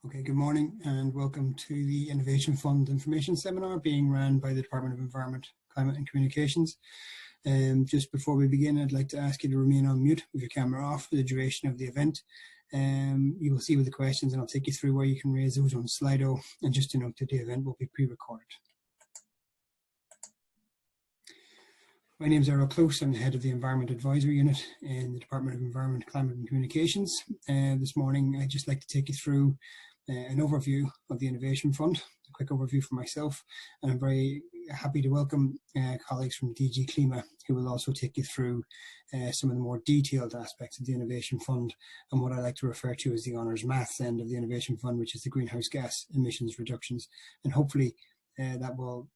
Okay, good morning and welcome to the Innovation Fund Information Seminar being run by the Department of Environment, Climate and Communications. Just before we begin, I'd like to ask you to remain on mute with your camera off for the duration of the event. You will see with the questions and I'll take you through where you can raise those on Slido, and just to note that the event will be pre-recorded. My name is Errol Close. I'm the head of the Environment Advisory Unit in the Department of Environment, Climate and Communications. This morning, I'd just like to take you through an overview of the Innovation Fund, a quick overview for myself, and I'm very happy to welcome colleagues from DG CLIMA who will also take you through some of the more detailed aspects of the Innovation Fund and what I like to refer to as the honours maths end of the Innovation Fund, which is the greenhouse gas emissions reductions, and hopefully that will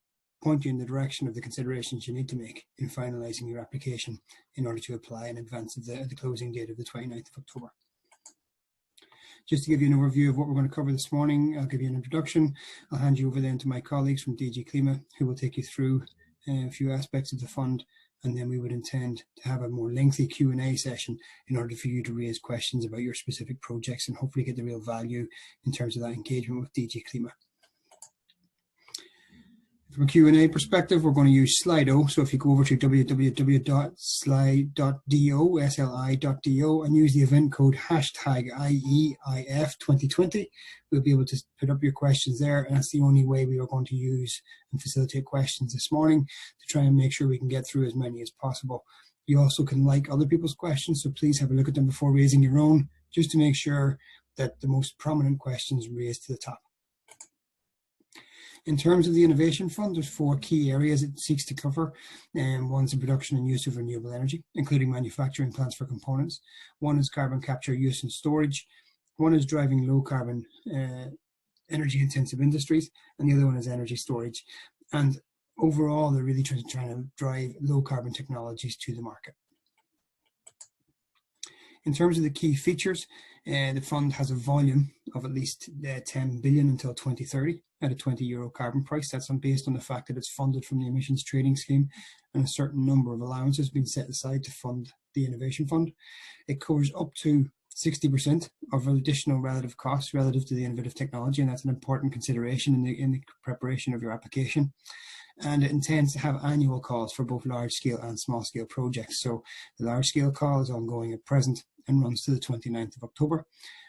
point you in the direction of the considerations you need to make in finalising your application in order to apply in advance of the closing date of the 29th of October. Just to give you an overview of what we're going to cover this morning, I'll give you an introduction. I'll hand you over then to my colleagues from DG CLIMA who will take you through a few aspects of the fund, and then we would intend to have a more lengthy Q&A session in order for you to raise questions about your specific projects and hopefully get the real value in terms of that engagement with DG CLIMA. From a Q&A perspective, we're going to use Slido. So if you go over to www.sli.do and use the event code #IEIF2020, we'll be able to put up your questions there. And that's the only way we are going to use and facilitate questions this morning, to try and make sure we can get through as many as possible. You also can like other people's questions, so please have a look at them before raising your own, just to make sure that the most prominent questions raised to the top. In terms of the Innovation Fund, there's 4 key areas it seeks to cover. One's the production and use of renewable energy, including manufacturing plants for components. One is carbon capture, use and storage. One is driving low carbon energy intensive industries, and the other one is energy storage. And overall, they're really trying to drive low carbon technologies to the market. In terms of the key features, the fund has a volume of at least 10 billion until 2030 at a €20 carbon price. That's based on the fact that it's funded from the emissions trading scheme, and a certain number of allowances been set aside to fund the Innovation Fund. It covers up to 60% of additional relative costs relative to the innovative technology, and that's an important consideration in the preparation of your application. And it intends to have annual calls for both large-scale and small-scale projects. So the large-scale call is ongoing at present and runs to the 29th of October.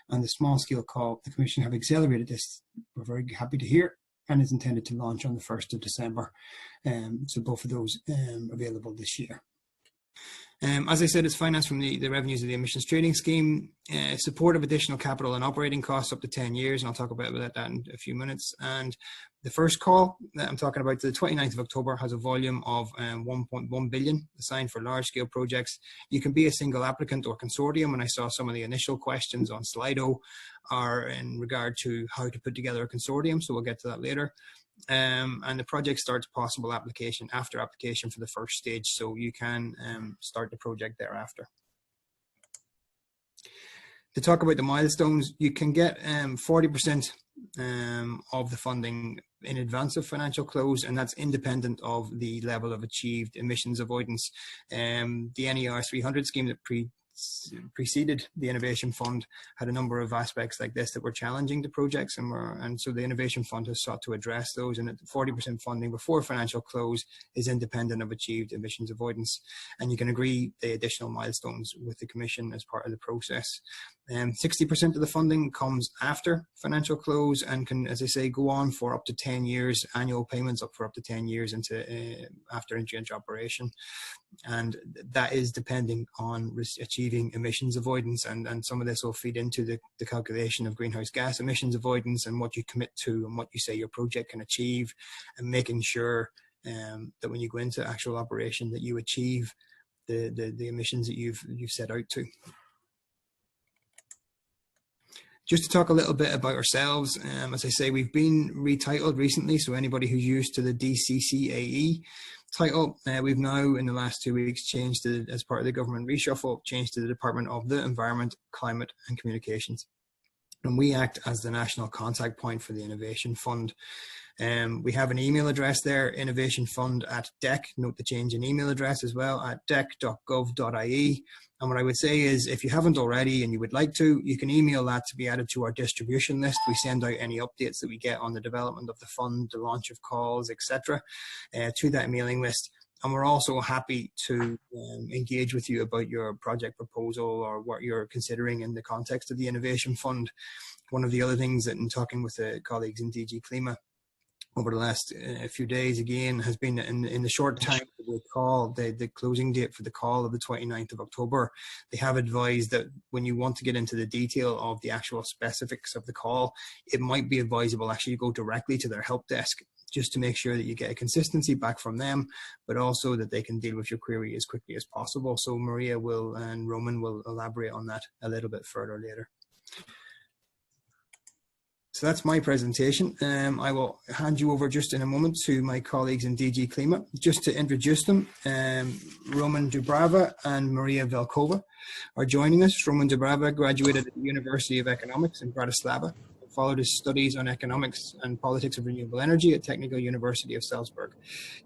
And the small-scale call, the Commission have accelerated this, we're very happy to hear, and is intended to launch on the 1st of December. So both of those available this year. As I said, it's financed from the revenues of the emissions trading scheme, support of additional capital and operating costs up to 10 years, and I'll talk about that in a few minutes. And the first call that I'm talking about, the 29th of October, has a volume of 1.1 billion assigned for large-scale projects. You can be a single applicant or consortium, and I saw some of the initial questions on Slido are in regard to how to put together a consortium, so we'll get to that later. And the project starts possible application after application for the first stage, so you can start the project thereafter. To talk about the milestones, you can get 40% of the funding in advance of financial close, and that's independent of the level of achieved emissions avoidance. The NER 300 scheme that preceded the Innovation Fund had a number of aspects like this that were challenging to projects, and so the Innovation Fund has sought to address those, and 40% funding before financial close is independent of achieved emissions avoidance, and you can agree the additional milestones with the Commission as part of the process. 60% of the funding comes after financial close and can, as I say, go on for up to 10 years, annual payments up for up to 10 years after entry into operation, and that is depending on achieving emissions avoidance, and some of this will feed into the calculation of greenhouse gas emissions avoidance and what you commit to and what you say your project can achieve, and making sure that when you go into actual operation that you achieve the emissions that you've set out to. Just to talk a little bit about ourselves, as I say, we've been retitled recently, so anybody who's used to the DCCAE title, we've now in the last 2 weeks changed to, as part of the government reshuffle, changed to the Department of the Environment, Climate and Communications. and we act as the national contact point for the Innovation Fund. We have an email address there, innovationfund@DECC. Note the change in email address as well, at dec.gov.ie. And what I would say is, if you haven't already and you would like to, you can email that to be added to our distribution list. We send out any updates that we get on the development of the fund, the launch of calls, etc., to that mailing list. And we're also happy to engage with you about your project proposal or what you're considering in the context of the Innovation Fund. One of the other things that, in talking with the colleagues in DG CLIMA over the last few days, again, has been in the short time we call the closing date for the call of the 29th of October. They have advised that when you want to get into the detail of the actual specifics of the call, it might be advisable actually to go directly to their help desk, just to make sure that you get a consistency back from them, but also that they can deal with your query as quickly as possible. So Maria and Roman will elaborate on that a little bit further later. So that's my presentation. I will hand you over just in a moment to my colleagues in DG CLIMA. Just to introduce them, Roman Dubrava and Maria Velkova are joining us. Roman Dubrava graduated at the University of Economics in Bratislava, followed his studies on economics and politics of renewable energy at Technical University of Salzburg.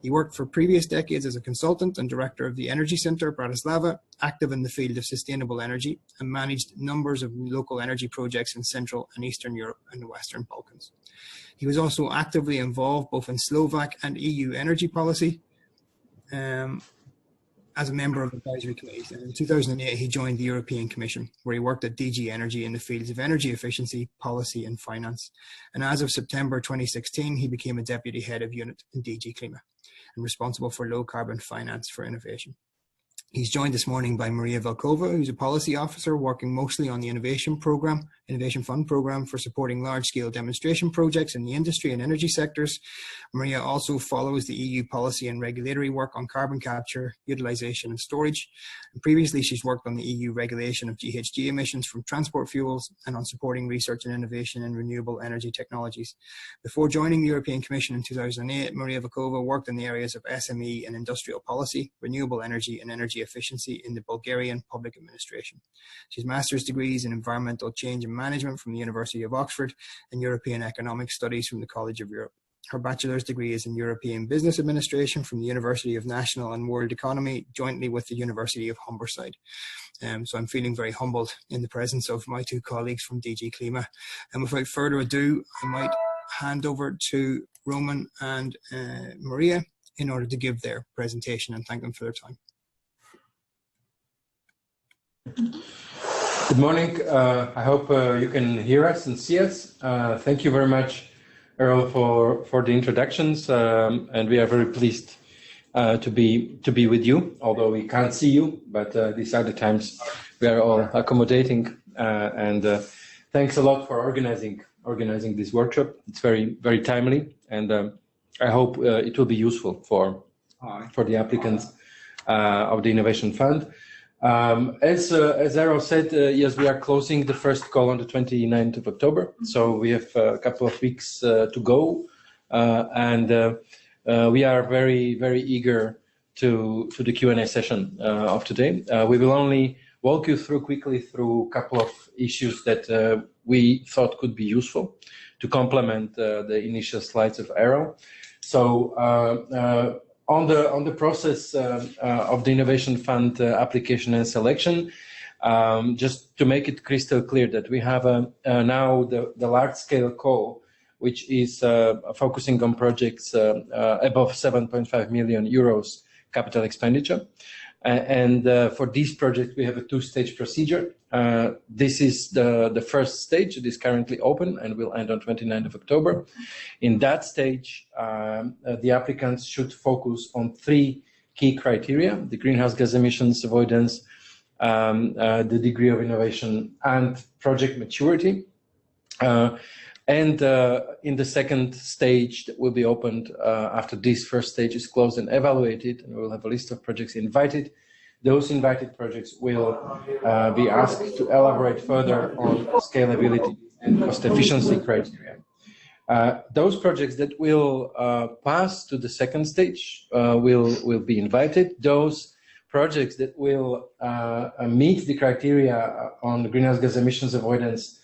He worked for previous decades as a consultant and director of the Energy Center, Bratislava, active in the field of sustainable energy, and managed numbers of local energy projects in Central and Eastern Europe and the Western Balkans. He was also actively involved both in Slovak and EU energy policy, as a member of advisory committees. And in 2008, he joined the European Commission, where he worked at DG Energy in the fields of energy efficiency, policy and finance. And as of September 2016, he became a deputy head of unit in DG CLIMA and responsible for low carbon finance for innovation. He's joined this morning by Maria Velkova, who's a policy officer working mostly on the Innovation Fund program for supporting large-scale demonstration projects in the industry and energy sectors. Maria also follows the EU policy and regulatory work on carbon capture, utilization and storage. And previously, she's worked on the EU regulation of GHG emissions from transport fuels and on supporting research and innovation in renewable energy technologies. Before joining the European Commission in 2008, Maria Velkova worked in the areas of SME and industrial policy, renewable energy and energy efficiency in the Bulgarian public administration. She has master's degrees in environmental change and management from the University of Oxford and European economic studies from the College of Europe. Her bachelor's degree is in European business administration from the University of National and World Economy, jointly with the University of Humberside. So I'm feeling very humbled in the presence of my two colleagues from DG CLIMA. And without further ado, I might hand over to Roman and Maria in order to give their presentation and thank them for their time. Good morning. I hope you can hear us and see us. Thank you very much, Earl, for the introductions, and we are very pleased to be with you, although we can't see you, but these are the times we are all accommodating. And thanks a lot for organizing this workshop. It's very timely, and I hope it will be useful for the applicants of the Innovation Fund. As Errol said, yes, we are closing the first call on the 29th of October, so we have a couple of weeks to go, and we are very eager to the Q&A session of today. We will only walk you quickly through a couple of issues that we thought could be useful to complement the initial slides of Errol. So on the process of the Innovation Fund application and selection, just to make it crystal clear that we have now the large-scale call, which is focusing on projects above 7.5 million euros capital expenditure. And for these projects, we have a two-stage procedure. This is the first stage. It is currently open and will end on 29th of October. In that stage, the applicants should focus on three key criteria: the greenhouse gas emissions avoidance, the degree of innovation, and project maturity. And in the second stage that will be opened after this first stage is closed and evaluated, and we'll have a list of projects invited. Those invited projects will be asked to elaborate further on scalability and cost efficiency criteria. Those projects that will pass to the second stage will be invited. Those projects that will meet the criteria on the greenhouse gas emissions avoidance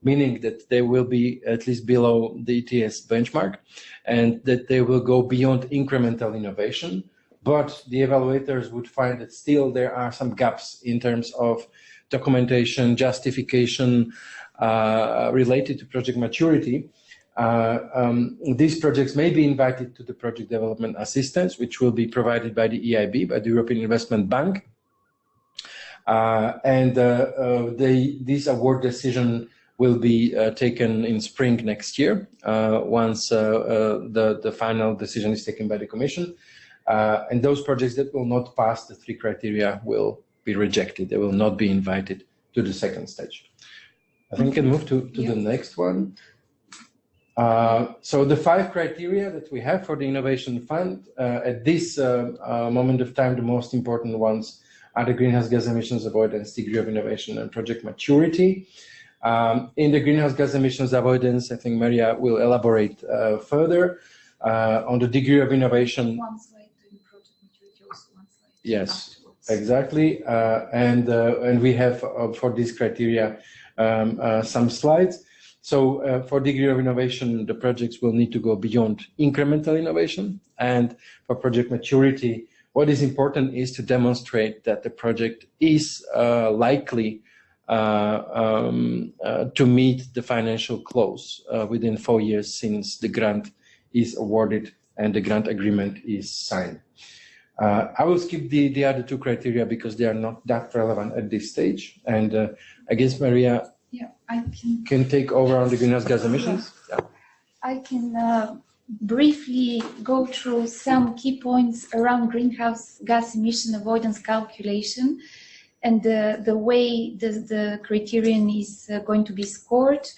meaning that they will be at least below the ETS benchmark and that they will go beyond incremental innovation. But the evaluators would find that still there are some gaps in terms of documentation, justification related to project maturity. These projects may be invited to the project development assistance, which will be provided by the EIB, by the European Investment Bank. This award decision will be taken in spring next year, once the final decision is taken by the Commission. And those projects that will not pass the 3 criteria will be rejected. They will not be invited to the second stage. I think we can move to the next one. So the 5 criteria that we have for the Innovation Fund, at this moment of time, the most important ones are the greenhouse gas emissions avoidance, degree of innovation, and project maturity. In the greenhouse gas emissions avoidance, I think Maria will elaborate further on the degree of innovation. One slide in project maturity, also one slide. Yes, afterwards. exactly. And we have for these criteria some slides. So for degree of innovation, the projects will need to go beyond incremental innovation. And for project maturity, what is important is to demonstrate that the project is likely to meet the financial close within 4 years since the grant is awarded and the grant agreement is signed. I will skip the other 2 criteria because they are not that relevant at this stage. And I guess Maria can take over on the greenhouse gas emissions. Yeah. I can briefly go through some key points around greenhouse gas emission avoidance calculation and the way the criterion is going to be scored.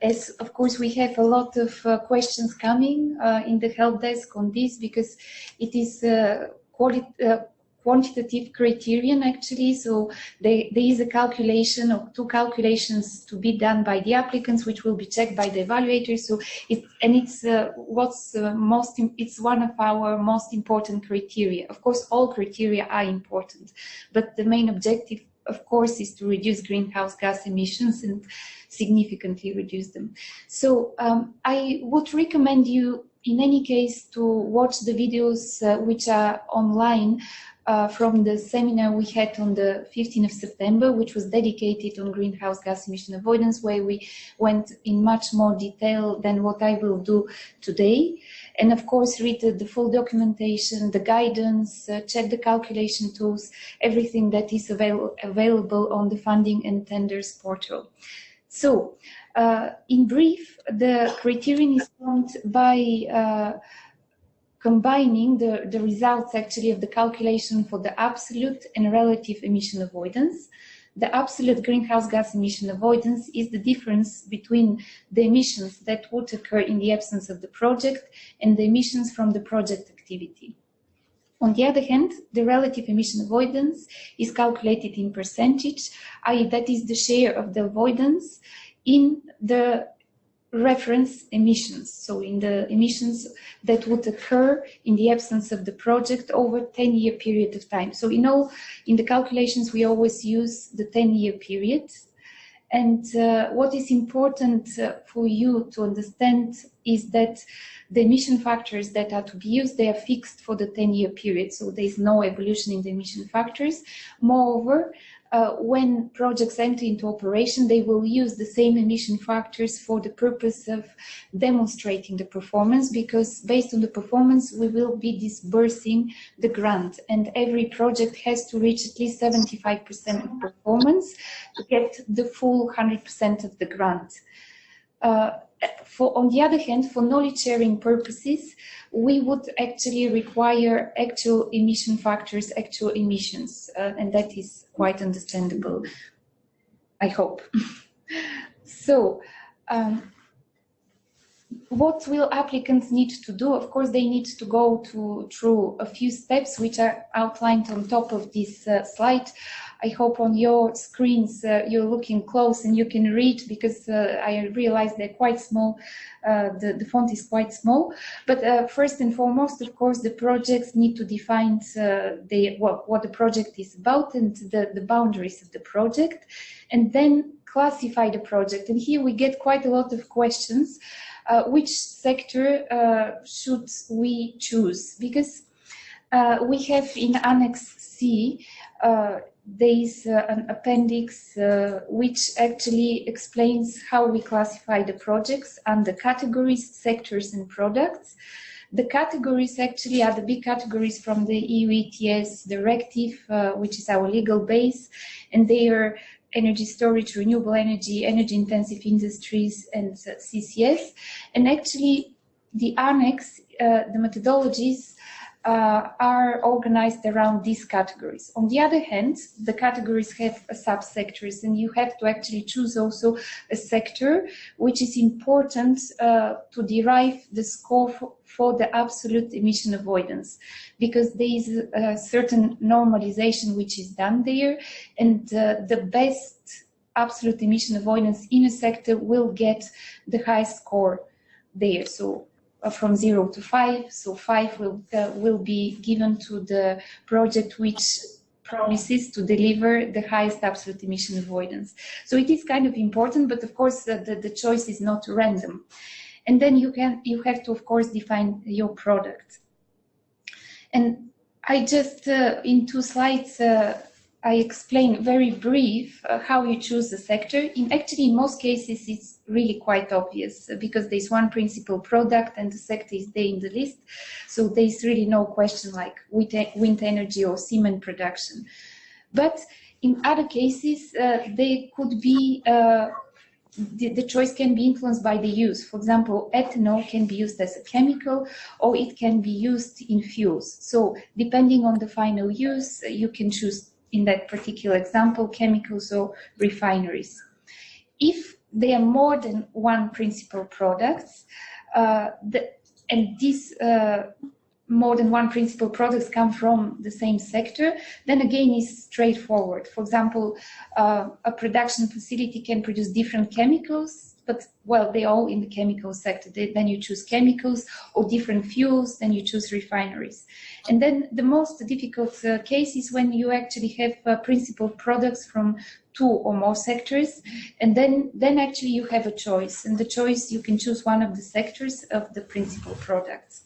As of course we have a lot of questions coming in the help desk on this because it is quantitative criterion actually, so there is a calculation or 2 calculations to be done by the applicants, which will be checked by the evaluators. So it's one of our most important criteria. Of course, all criteria are important, but the main objective, of course, is to reduce greenhouse gas emissions and significantly reduce them. So I would recommend you, in any case, to watch the videos which are online from the seminar we had on the 15th of September, which was dedicated on greenhouse gas emission avoidance, where we went in much more detail than what I will do today. And of course, read the full documentation, the guidance, check the calculation tools, everything that is available on the funding and tenders portal. So, in brief, the criterion is formed by combining the results actually of the calculation for the absolute and relative emission avoidance. The absolute greenhouse gas emission avoidance is the difference between the emissions that would occur in the absence of the project and the emissions from the project activity. On the other hand, the relative emission avoidance is calculated in percentage, i.e. that is the share of the avoidance in the reference emissions, so in the emissions that would occur in the absence of the project over a 10-year period of time. So in the calculations we always use the 10-year period, and what is important for you to understand is that the emission factors that are to be used, they are fixed for the 10-year period, so there is no evolution in the emission factors. Moreover, when projects enter into operation, they will use the same emission factors for the purpose of demonstrating the performance, because based on the performance, we will be disbursing the grant, and every project has to reach at least 75% of performance to get the full 100% of the grant. On the other hand, for knowledge sharing purposes, we would actually require actual emission factors, actual emissions, and that is quite understandable, I hope. So, what will applicants need to do? Of course, they need to go through a few steps which are outlined on top of this slide. I hope on your screens you're looking close and you can read, because I realize they're quite small. The font is quite small. But first and foremost, of course, the projects need to define what the project is about and the boundaries of the project, and then classify the project. And here we get quite a lot of questions. Which sector should we choose? Because we have in Annex C, there is an appendix which actually explains how we classify the projects under categories, sectors, and products. The categories actually are the big categories from the EU ETS directive, which is our legal base, and they are energy storage, renewable energy, energy-intensive industries, and CCS. And actually, the annex, the methodologies, are organized around these categories. On the other hand, the categories have subsectors, and you have to actually choose also a sector which is important to derive the score for the absolute emission avoidance, because there is a certain normalization which is done there, and the best absolute emission avoidance in a sector will get the highest score there. So from 0 to 5, so 5 will be given to the project which promises to deliver the highest absolute emission avoidance. So it is kind of important, but of course the choice is not random. And then you have to of course define your product. And I just in 2 slides I explain very brief how you choose the sector. Actually, in most cases, it's really quite obvious because there's one principal product and the sector is there in the list. So there's really no question like wind energy or cement production. But in other cases, there could be, the choice can be influenced by the use. For example, ethanol can be used as a chemical or it can be used in fuels. So depending on the final use, you can choose in that particular example, chemicals or refineries. If there are more than one principal products, and these more than one principal products come from the same sector, then again it's straightforward. For example, a production facility can produce different chemicals, but well, they're all in the chemical sector. Then you choose chemicals, or different fuels, then you choose refineries. And then the most difficult case is when you actually have principal products from 2 or more sectors, and then actually you have a choice. And the choice, you can choose one of the sectors of the principal products.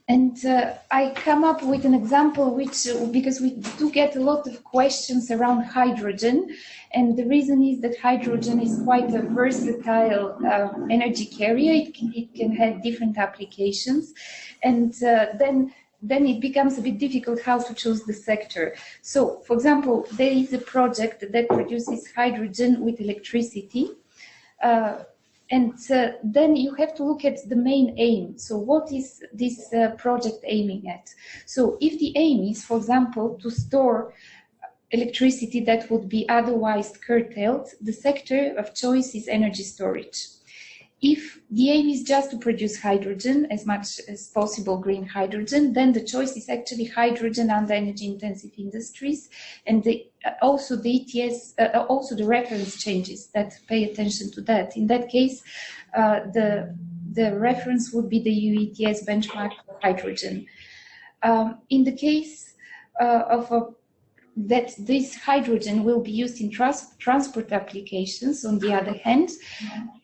And I come up with an example which, because we do get a lot of questions around hydrogen, and the reason is that hydrogen is quite a versatile energy carrier. It can have different applications, and then it becomes a bit difficult how to choose the sector. So, for example, there is a project that produces hydrogen with electricity. And then you have to look at the main aim. So what is this project aiming at? So if the aim is, for example, to store electricity that would be otherwise curtailed, the sector of choice is energy storage. If the aim is just to produce hydrogen, as much as possible green hydrogen, then the choice is actually hydrogen under energy-intensive industries, and also the ETS, also the reference changes that pay attention to that. In that case, the reference would be the EU ETS benchmark for hydrogen. In the case that this hydrogen will be used in transport applications, on the other hand,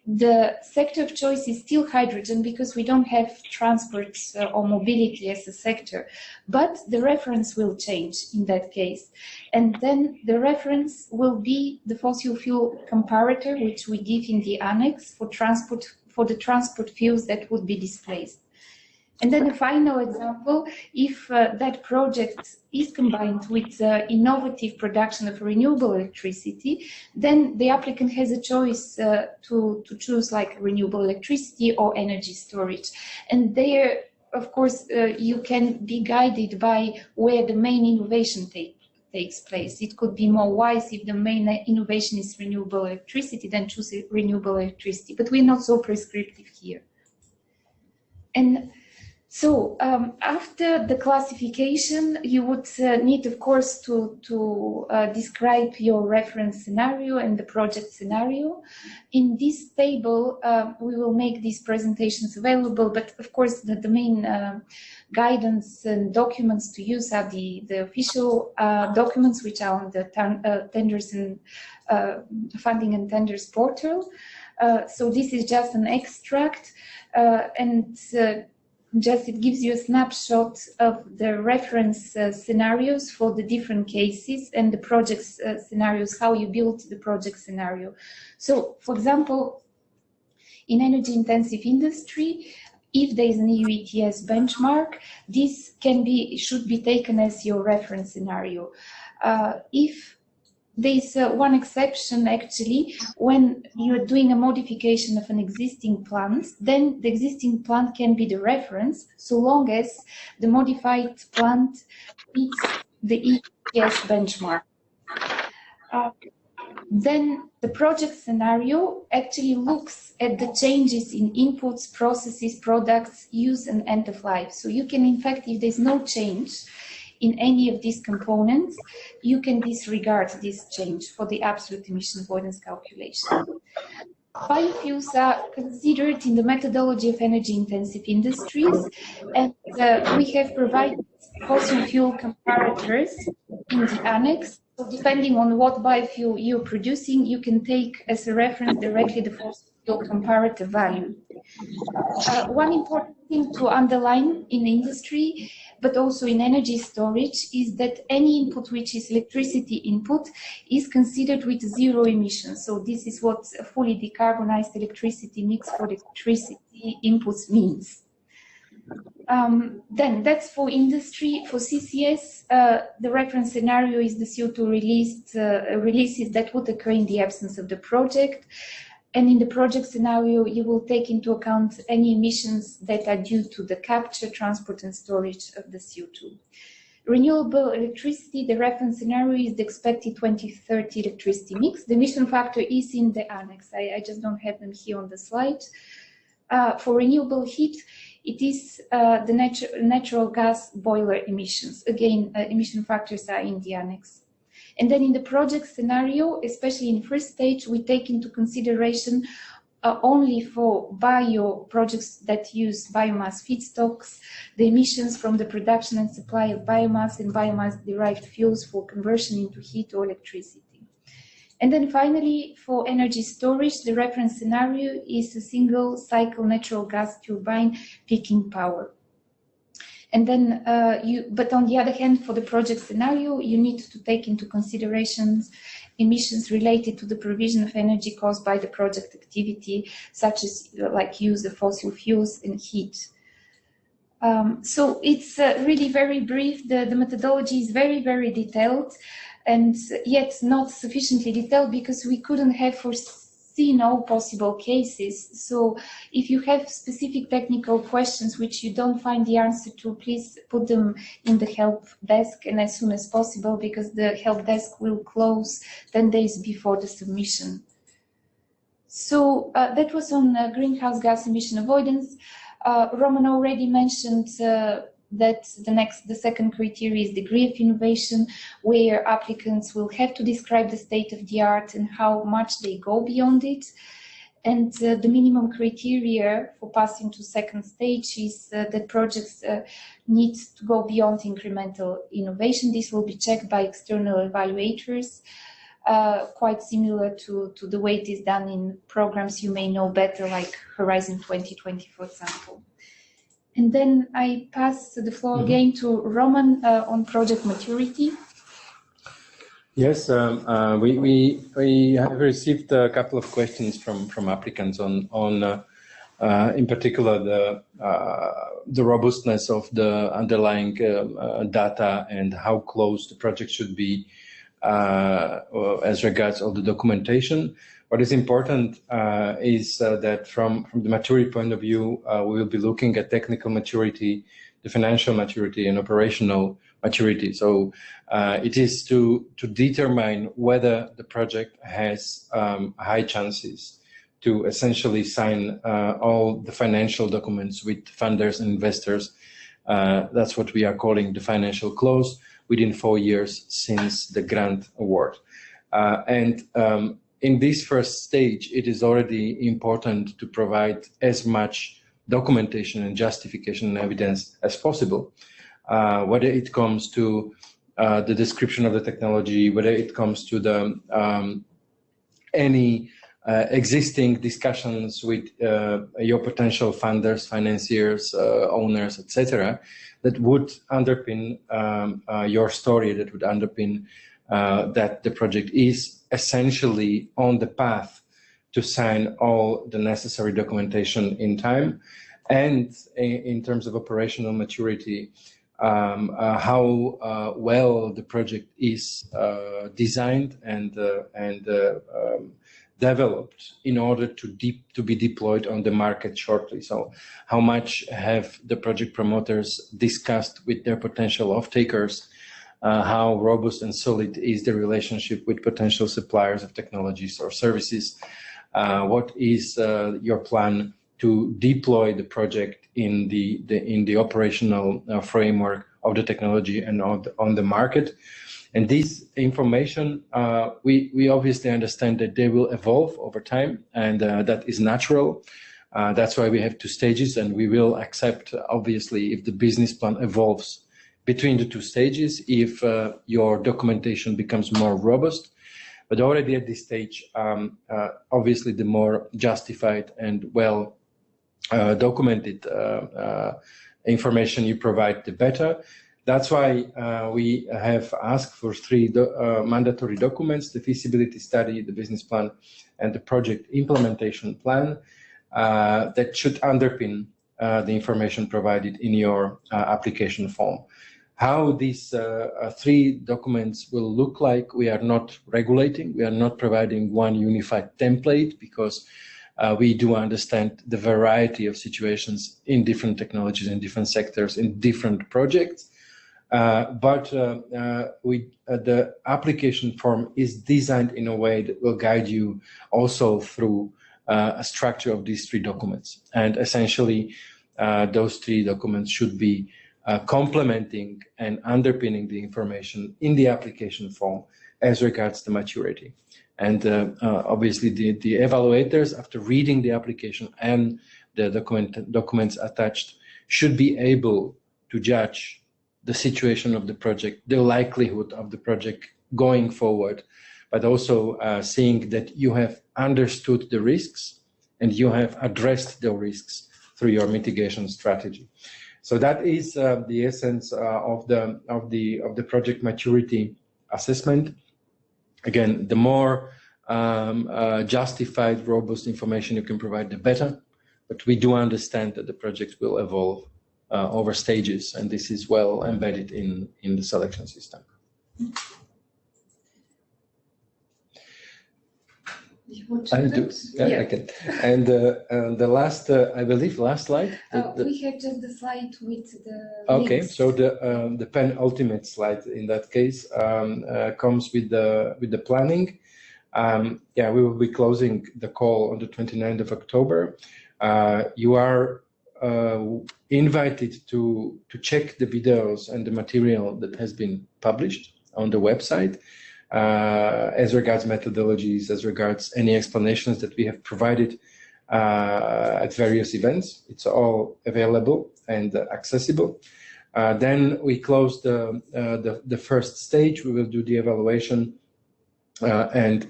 the sector of choice is still hydrogen because we don't have transport or mobility as a sector, but the reference will change in that case. And then the reference will be the fossil fuel comparator, which we give in the annex for the transport fuels that would be displaced. And then a final example, if that project is combined with innovative production of renewable electricity, then the applicant has a choice to choose like renewable electricity or energy storage. And there, of course, you can be guided by where the main innovation takes place. It could be more wise if the main innovation is renewable electricity, then choose renewable electricity. But we're not so prescriptive here. And So after the classification, you would need, of course, to describe your reference scenario and the project scenario. In this table, we will make these presentations available, but of course, the main guidance and documents to use are the official documents, which are on the tenders and funding and tenders portal. So this is just an extract, and just it gives you a snapshot of the reference scenarios for the different cases and the project scenarios, how you build the project scenario. So, for example, in energy intensive industry, if there is an EU ETS benchmark, this should be taken as your reference scenario. If there's one exception, actually, when you're doing a modification of an existing plant, then the existing plant can be the reference, so long as the modified plant meets the ETS benchmark. Then the project scenario actually looks at the changes in inputs, processes, products, use, and end of life. So you can, in fact, if there's no change in any of these components, you can disregard this change for the absolute emission avoidance calculation. Biofuels are considered in the methodology of energy-intensive industries, and we have provided fossil fuel comparators in the annex. So depending on what biofuel you're producing, you can take as a reference directly the fossil fuel comparator value. One important thing to underline in industry, but also in energy storage, is that any input which is electricity input is considered with zero emissions. So this is what a fully decarbonized electricity mix for electricity inputs means. Then that's for industry. For CCS, the reference scenario is the CO2 releases that would occur in the absence of the project. And in the project scenario, you will take into account any emissions that are due to the capture, transport, and storage of the CO2. Renewable electricity, the reference scenario is the expected 2030 electricity mix. The emission factor is in the annex. I just don't have them here on the slide. For renewable heat, it is the natural gas boiler emissions. Again, emission factors are in the annex. And then in the project scenario, especially in first stage, we take into consideration only for bio projects that use biomass feedstocks, the emissions from the production and supply of biomass and biomass-derived fuels for conversion into heat or electricity. And then finally, for energy storage, the reference scenario is a single cycle natural gas turbine peaking power. And then, but on the other hand, for the project scenario, you need to take into consideration emissions related to the provision of energy caused by the project activity, such as like use of fossil fuels and heat. So it's really very brief. The methodology is very, very detailed, and yet not sufficiently detailed because we couldn't have foreseen all possible cases. So if you have specific technical questions which you don't find the answer to, please put them in the help desk and as soon as possible, because the help desk will close 10 days before the submission. So that was on greenhouse gas emission avoidance. Roman already mentioned that the second criteria is degree of innovation, where applicants will have to describe the state of the art and how much they go beyond it. And the minimum criteria for passing to second stage is that projects need to go beyond incremental innovation. This will be checked by external evaluators, quite similar to the way it is done in programs you may know better, like Horizon 2020, for example. And then I pass the floor again to Roman on project maturity. Yes, we have received a couple of questions from applicants on in particular the robustness of the underlying data and how close the project should be as regards all the documentation. What is important is that from the maturity point of view, we will be looking at technical maturity, the financial maturity, and operational maturity. So it is to determine whether the project has high chances to essentially sign all the financial documents with funders and investors. That's what we are calling the financial close within 4 years since the grant award. In this first stage, it is already important to provide as much documentation and justification and evidence as possible, whether it comes to the description of the technology, whether it comes to the any existing discussions with your potential funders, financiers, owners, etc., that would underpin your story, that would underpin that the project is essentially on the path to sign all the necessary documentation in time, and in terms of operational maturity, how well the project is designed and developed in order to be deployed on the market shortly. So how much have the project promoters discussed with their potential off-takers? How robust and solid is the relationship with potential suppliers of technologies or services? What is your plan to deploy the project in the operational framework of the technology and on the market? And this information, we obviously understand that they will evolve over time, and that is natural. That's why we have 2 stages, and we will accept, obviously, if the business plan evolves between the 2 stages, if your documentation becomes more robust. But already at this stage, obviously, the more justified and well documented information you provide, the better. That's why we have asked for 3 mandatory documents: the feasibility study, the business plan, and the project implementation plan that should underpin the information provided in your application form. How these 3 documents will look like, we are not regulating. We are not providing one unified template, because we do understand the variety of situations in different technologies, in different sectors, in different projects. But the application form is designed in a way that will guide you also through a structure of these 3 documents. And essentially, those 3 documents should be complementing and underpinning the information in the application form as regards the maturity. And obviously, the evaluators, after reading the application and the documents attached, should be able to judge the situation of the project, the likelihood of the project going forward, but also seeing that you have understood the risks and you have addressed the risks through your mitigation strategy. So that is the essence of the project maturity assessment. Again, the more justified, robust information you can provide, the better. But we do understand that the project will evolve over stages, and this is well embedded in the selection system. I can. And the last, I believe, last slide. We have just the slide with the. Okay, links. so the penultimate slide in that case comes with the planning. Yeah, we will be closing the call on the 29th of October. You are invited to check the videos and the material that has been published on the website as regards methodologies, as regards any explanations that we have provided at various events. It's all available and accessible. Then we close the first stage. We will do the evaluation and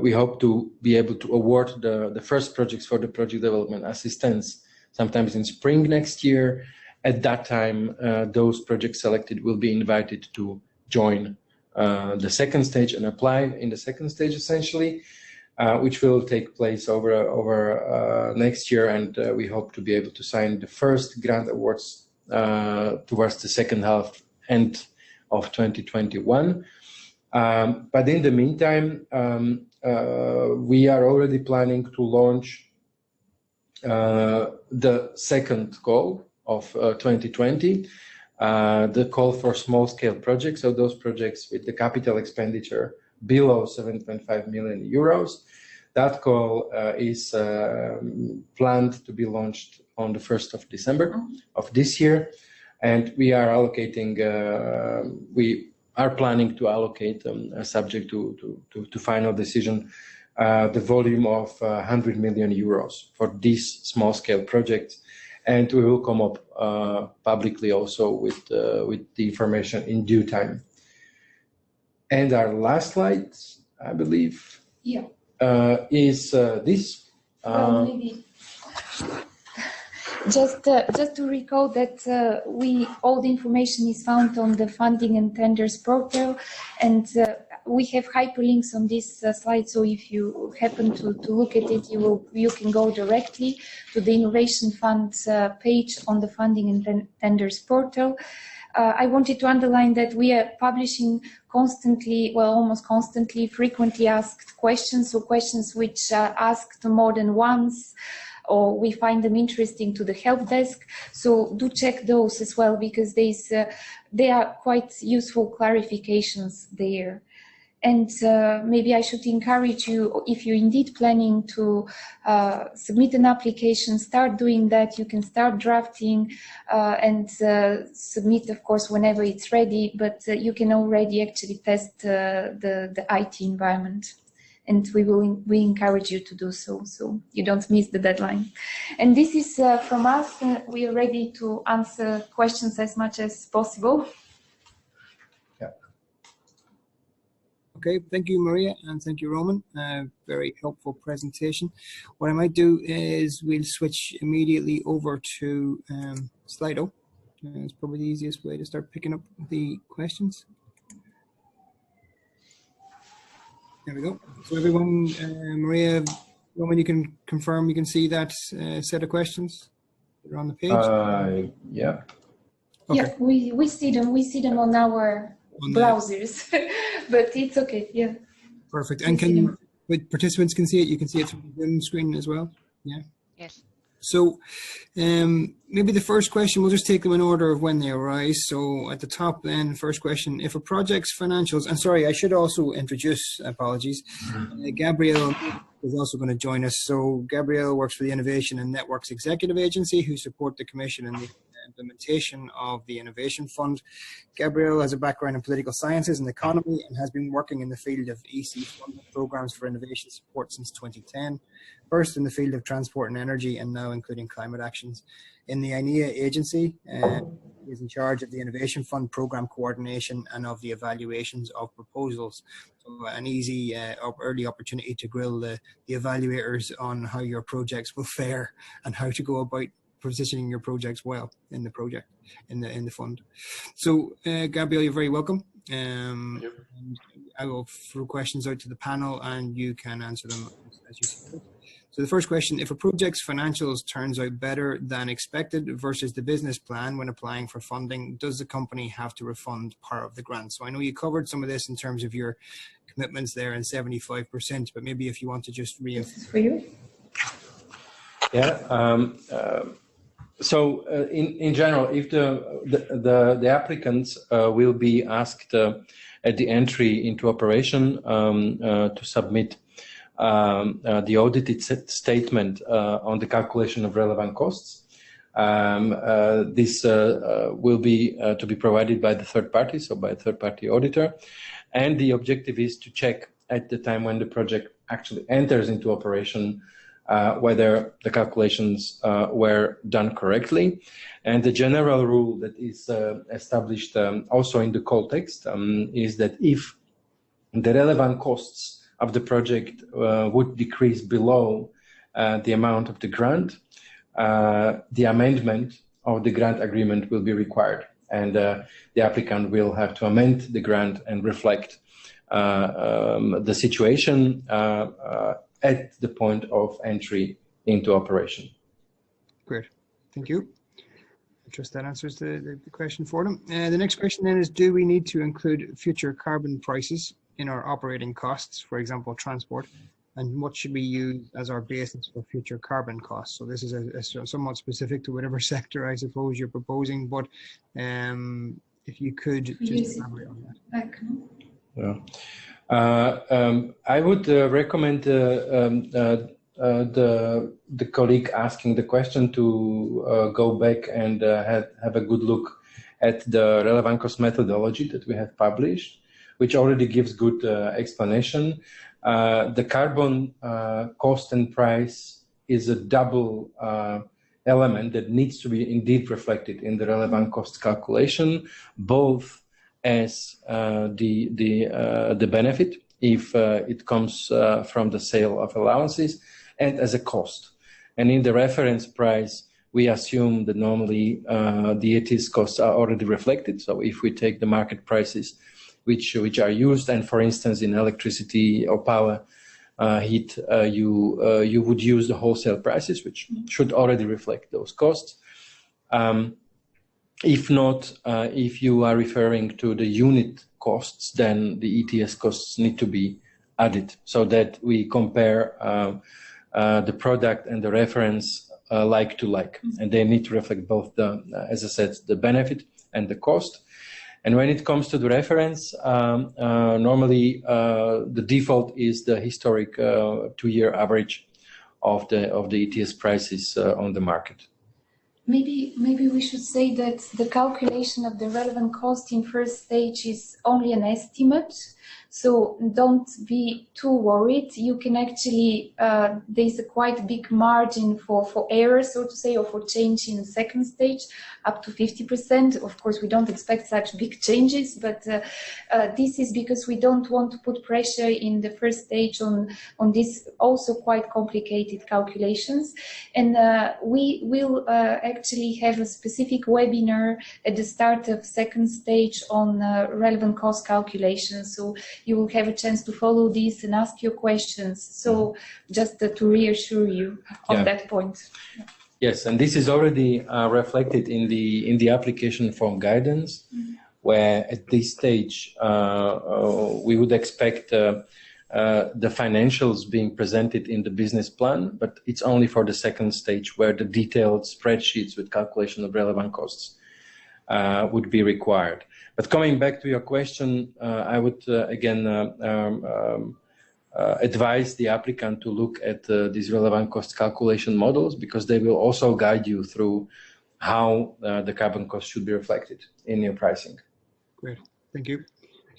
we hope to be able to award the first projects for the project development assistance sometimes in spring next year. At that time, those projects selected will be invited to join the second stage and apply in the second stage, essentially, which will take place over next year. And we hope to be able to sign the first grant awards towards the second half, end of 2021. But in the meantime, we are already planning to launch the second call of 2020, the call for small-scale projects, so those projects with the capital expenditure below 7.5 million euros. That call is planned to be launched on the 1st of December of this year. And we are allocating, we are planning to allocate, subject to final decision, the volume of 100 million euros for these small scale projects. And we will come up publicly also with the information in due time. And our last slide, I believe, is this. Well, maybe just to recall that all the information is found on the funding and tenders portal, and we have hyperlinks on this slide. So if you happen to look at it, you can go directly to the Innovation Fund page on the funding and tenders portal. I wanted to underline that we are publishing constantly, well, almost constantly, frequently asked questions, so questions which are asked more than once, or we find them interesting to the help desk. So do check those as well, because they are quite useful clarifications there. And maybe I should encourage you, if you're indeed planning to submit an application, start doing that. You can start drafting and submit, of course, whenever it's ready, but you can already actually test the IT environment. And we encourage you to do so you don't miss the deadline. And this is from us. We are ready to answer questions as much as possible. Okay, thank you, Maria, and thank you, Roman. Very helpful presentation. What I might do is we'll switch immediately over to Slido. It's probably the easiest way to start picking up the questions. There we go. So everyone, Maria, Roman, you can confirm you can see that set of questions that are on the page? Yeah. Okay. Yeah, we see them. We see them on our browsers, but it's okay. Yeah. Perfect. And participants can see it? You can see it through the Zoom screen as well? Yeah. Yes. So maybe the first question, we'll just take them in order of when they arise. So at the top then, first question, if a project's financials, and sorry, I should also introduce, apologies, Gabrielle is also going to join us. So Gabrielle works for the Innovation and Networks Executive Agency, who support the Commission and the implementation of the Innovation Fund. Gabrielle has a background in political sciences and economy and has been working in the field of EC funded programs for innovation support since 2010. First in the field of transport and energy, and now including climate actions. In the INEA agency, he is in charge of the Innovation Fund program coordination and of the evaluations of proposals. So an easy early opportunity to grill the evaluators on how your projects will fare and how to go about positioning your projects well in the project, in the fund. So Gabrielle, you're very welcome. And I will throw questions out to the panel and you can answer them as you see fit. So the first question, if a project's financials turns out better than expected versus the business plan when applying for funding, does the company have to refund part of the grant? So I know you covered some of this in terms of your commitments there and 75%, but maybe if you want to just reinforce. For you? Yeah. So in general, if the applicants will be asked at the entry into operation to submit the audited statement on the calculation of relevant costs, this will be to be provided by the third party, so by a third party auditor. And the objective is to check at the time when the project actually enters into operation whether the calculations were done correctly. And the general rule that is established also in the call text is that if the relevant costs of the project would decrease below the amount of the grant, the amendment of the grant agreement will be required. And the applicant will have to amend the grant and reflect the situation at the point of entry into operation. Great, thank you. I trust that answers the question for them. The next question then is, do we need to include future carbon prices in our operating costs, for example, transport? And what should we use as our basis for future carbon costs? So this is a somewhat specific to whatever sector I suppose you're proposing, but if you could just elaborate on that. Yeah. I would recommend the colleague asking the question to go back and have a good look at the relevant cost methodology that we have published, which already gives good explanation. The carbon cost and price is a double element that needs to be indeed reflected in the relevant cost calculation, both as the benefit if it comes from the sale of allowances, and as a cost. And in the reference price, we assume that normally the ETS costs are already reflected. So if we take the market prices which are used, and for instance in electricity or power heat, you would use the wholesale prices, which should already reflect those costs. If not, if you are referring to the unit costs, then the ETS costs need to be added so that we compare the product and the reference like to like, and they need to reflect both the, as I said, the benefit and the cost. And when it comes to the reference, normally the default is the historic 2-year average of the ETS prices on the market. Maybe we should say that the calculation of the relevant cost in first stage is only an estimate. So don't be too worried. You can actually, there's a quite big margin for error, so to say, or for change in the second stage, up to 50%. Of course, we don't expect such big changes, but this is because we don't want to put pressure in the first stage on this also quite complicated calculations. And we will actually have a specific webinar at the start of second stage on relevant cost calculations. So you will have a chance to follow this and ask your questions. So just to reassure you on that point. Yes, and this is already reflected in the application form guidance, where at this stage we would expect the financials being presented in the business plan, but it's only for the second stage where the detailed spreadsheets with calculation of relevant costs would be required. But coming back to your question, I would again advise the applicant to look at these relevant cost calculation models, because they will also guide you through how the carbon cost should be reflected in your pricing. Great, thank you.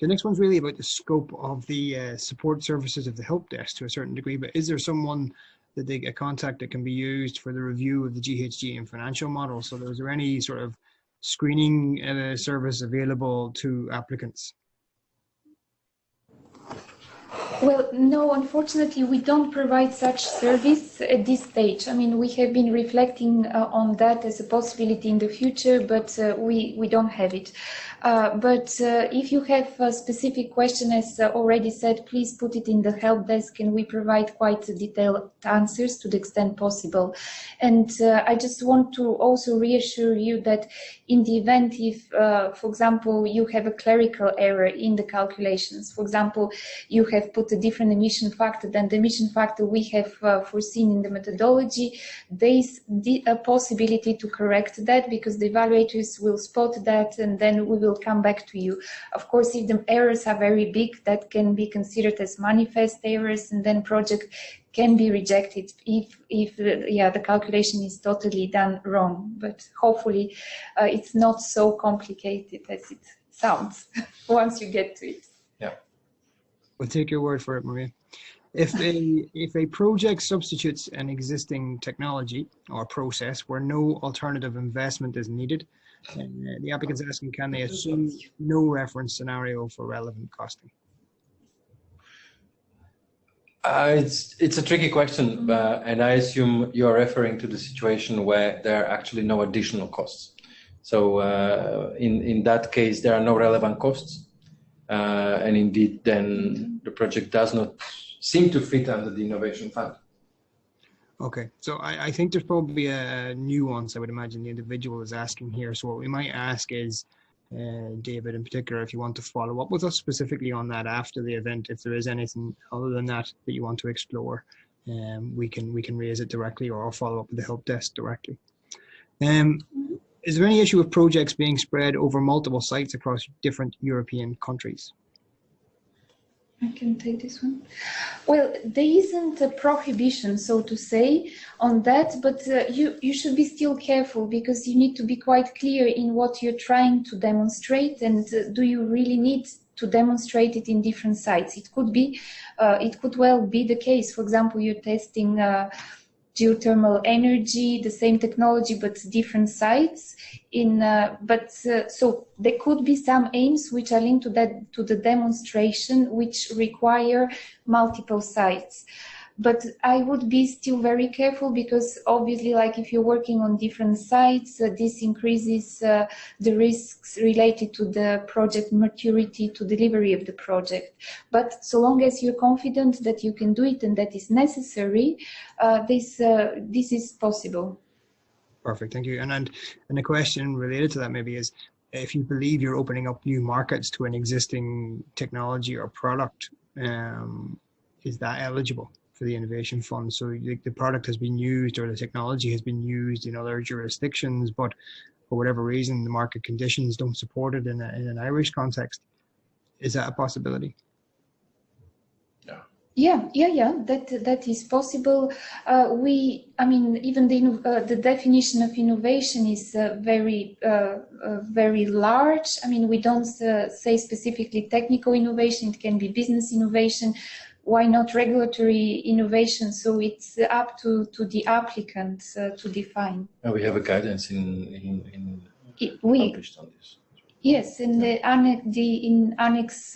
The next one's really about the scope of the support services of the help desk to a certain degree, but is there someone that a contact that can be used for the review of the GHG and financial model? So is there any sort of screening service available to applicants? Well, no, unfortunately, we don't provide such service at this stage. I mean, we have been reflecting on that as a possibility in the future, but we don't have it. But if you have a specific question, as already said, please put it in the help desk, and we provide quite detailed answers to the extent possible. And I just want to also reassure you that in the event if, for example, you have a clerical error in the calculations, for example, you have put a different emission factor than the emission factor we have foreseen in the methodology, there is a possibility to correct that, because the evaluators will spot that and then we will come back to you. Of course, if the errors are very big, that can be considered as manifest errors, and then project can be rejected if the calculation is totally done wrong. But hopefully it's not so complicated as it sounds once you get to it. Yeah. We'll take your word for it, Maria. If a project substitutes an existing technology or process where no alternative investment is needed, the applicant's asking, can they assume no reference scenario for relevant costing? It's a tricky question, and I assume you're referring to the situation where there are actually no additional costs. So in that case, there are no relevant costs. And indeed, then the project does not seem to fit under the Innovation Fund. Okay, so I think there's probably a nuance, I would imagine, the individual is asking here. So what we might ask is, David in particular, if you want to follow up with us specifically on that after the event, if there is anything other than that that you want to explore, we can raise it directly, or I'll follow up with the help desk directly. Is there any issue with projects being spread over multiple sites across different European countries? I can take this one. Well, there isn't a prohibition, so to say, on that, but you should be still careful, because you need to be quite clear in what you're trying to demonstrate, and do you really need to demonstrate it in different sites? It could well be the case. For example, you're testing geothermal energy, the same technology but different sites. So there could be some aims which are linked to the demonstration, which require multiple sites. But I would be still very careful, because obviously, like if you're working on different sites, this increases the risks related to the project maturity, to delivery of the project. But so long as you're confident that you can do it and that is necessary, this is possible. Perfect, thank you. And a question related to that maybe is, if you believe you're opening up new markets to an existing technology or product, is that eligible for the innovation fund? So the product has been used, or the technology has been used in other jurisdictions, but for whatever reason the market conditions don't support it in an Irish context. Is that a possibility? Yeah, that is possible. Even the definition of innovation is very large. I mean, we don't say specifically technical innovation. It can be business innovation. Why not regulatory innovation? So it's up to the applicant to define. We have a guidance published on this. Yes, in the Annex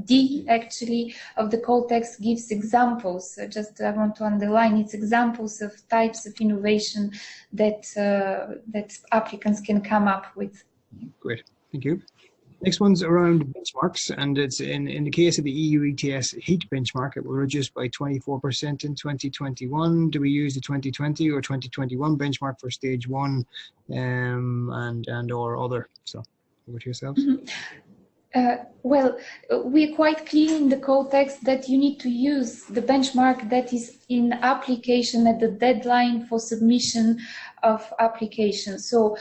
D, actually, of the call text gives examples. I want to underline, it's examples of types of innovation that applicants can come up with. Great, thank you. Next one's around benchmarks, and it's in the case of the EU ETS heat benchmark, it will reduce by 24% in 2021. Do we use the 2020 or 2021 benchmark for stage one, and or other? So over to yourselves. Well, we're quite clear in the code text that you need to use the benchmark that is in application at the deadline for submission of application. So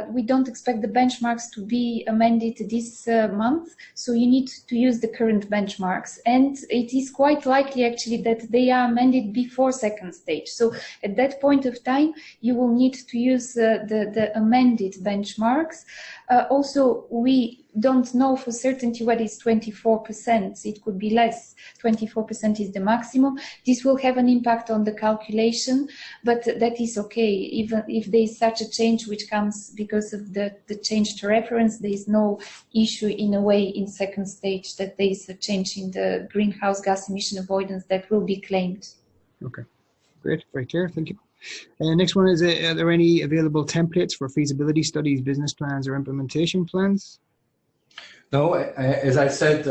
we don't expect the benchmarks to be amended this month. So you need to use the current benchmarks. And it is quite likely actually that they are amended before second stage. So at that point of time, you will need to use the amended benchmarks. Also, we don't know for certainty what is 24%. It could be less. 24% is the maximum. This will have an impact on the calculation, but that is okay. Even if there is such a change which comes because of the change to reference, there is no issue in a way in second stage that there is a change in the greenhouse gas emission avoidance that will be claimed. Okay, great, very clear, thank you. Next one is, are there any available templates for feasibility studies, business plans, or implementation plans? No, as I said,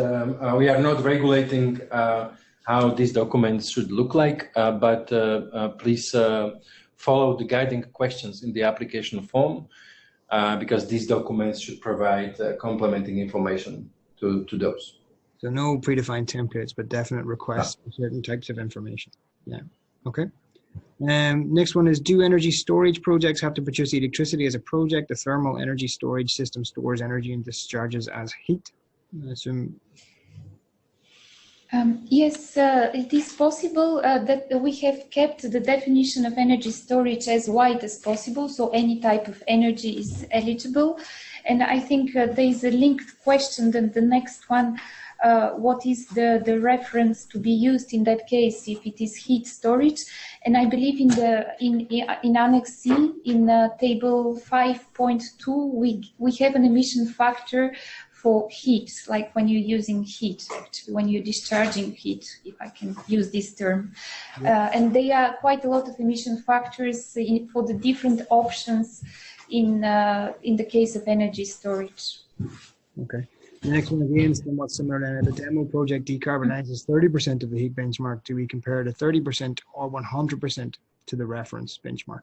we are not regulating how these documents should look like, but please follow the guiding questions in the application form, because these documents should provide complementing information to those. So no predefined templates, but definite requests for certain types of information. Yeah, okay. Next one is, do energy storage projects have to produce electricity as a project? The thermal energy storage system stores energy and discharges as heat. I assume. Yes, it is possible that we have kept the definition of energy storage as wide as possible, so any type of energy is eligible. And I think there is a linked question, then the next one, what is the reference to be used in that case if it is heat storage? And I believe in Annex C, in table 5.2, we have an emission factor for heat, like when you're using heat, actually, when you're discharging heat, if I can use this term. Yeah. And there are quite a lot of emission factors for the different options in the case of energy storage. Okay. The next one again is somewhat similar. The demo project decarbonizes 30% of the heat benchmark. Do we compare the 30% or 100% to the reference benchmark?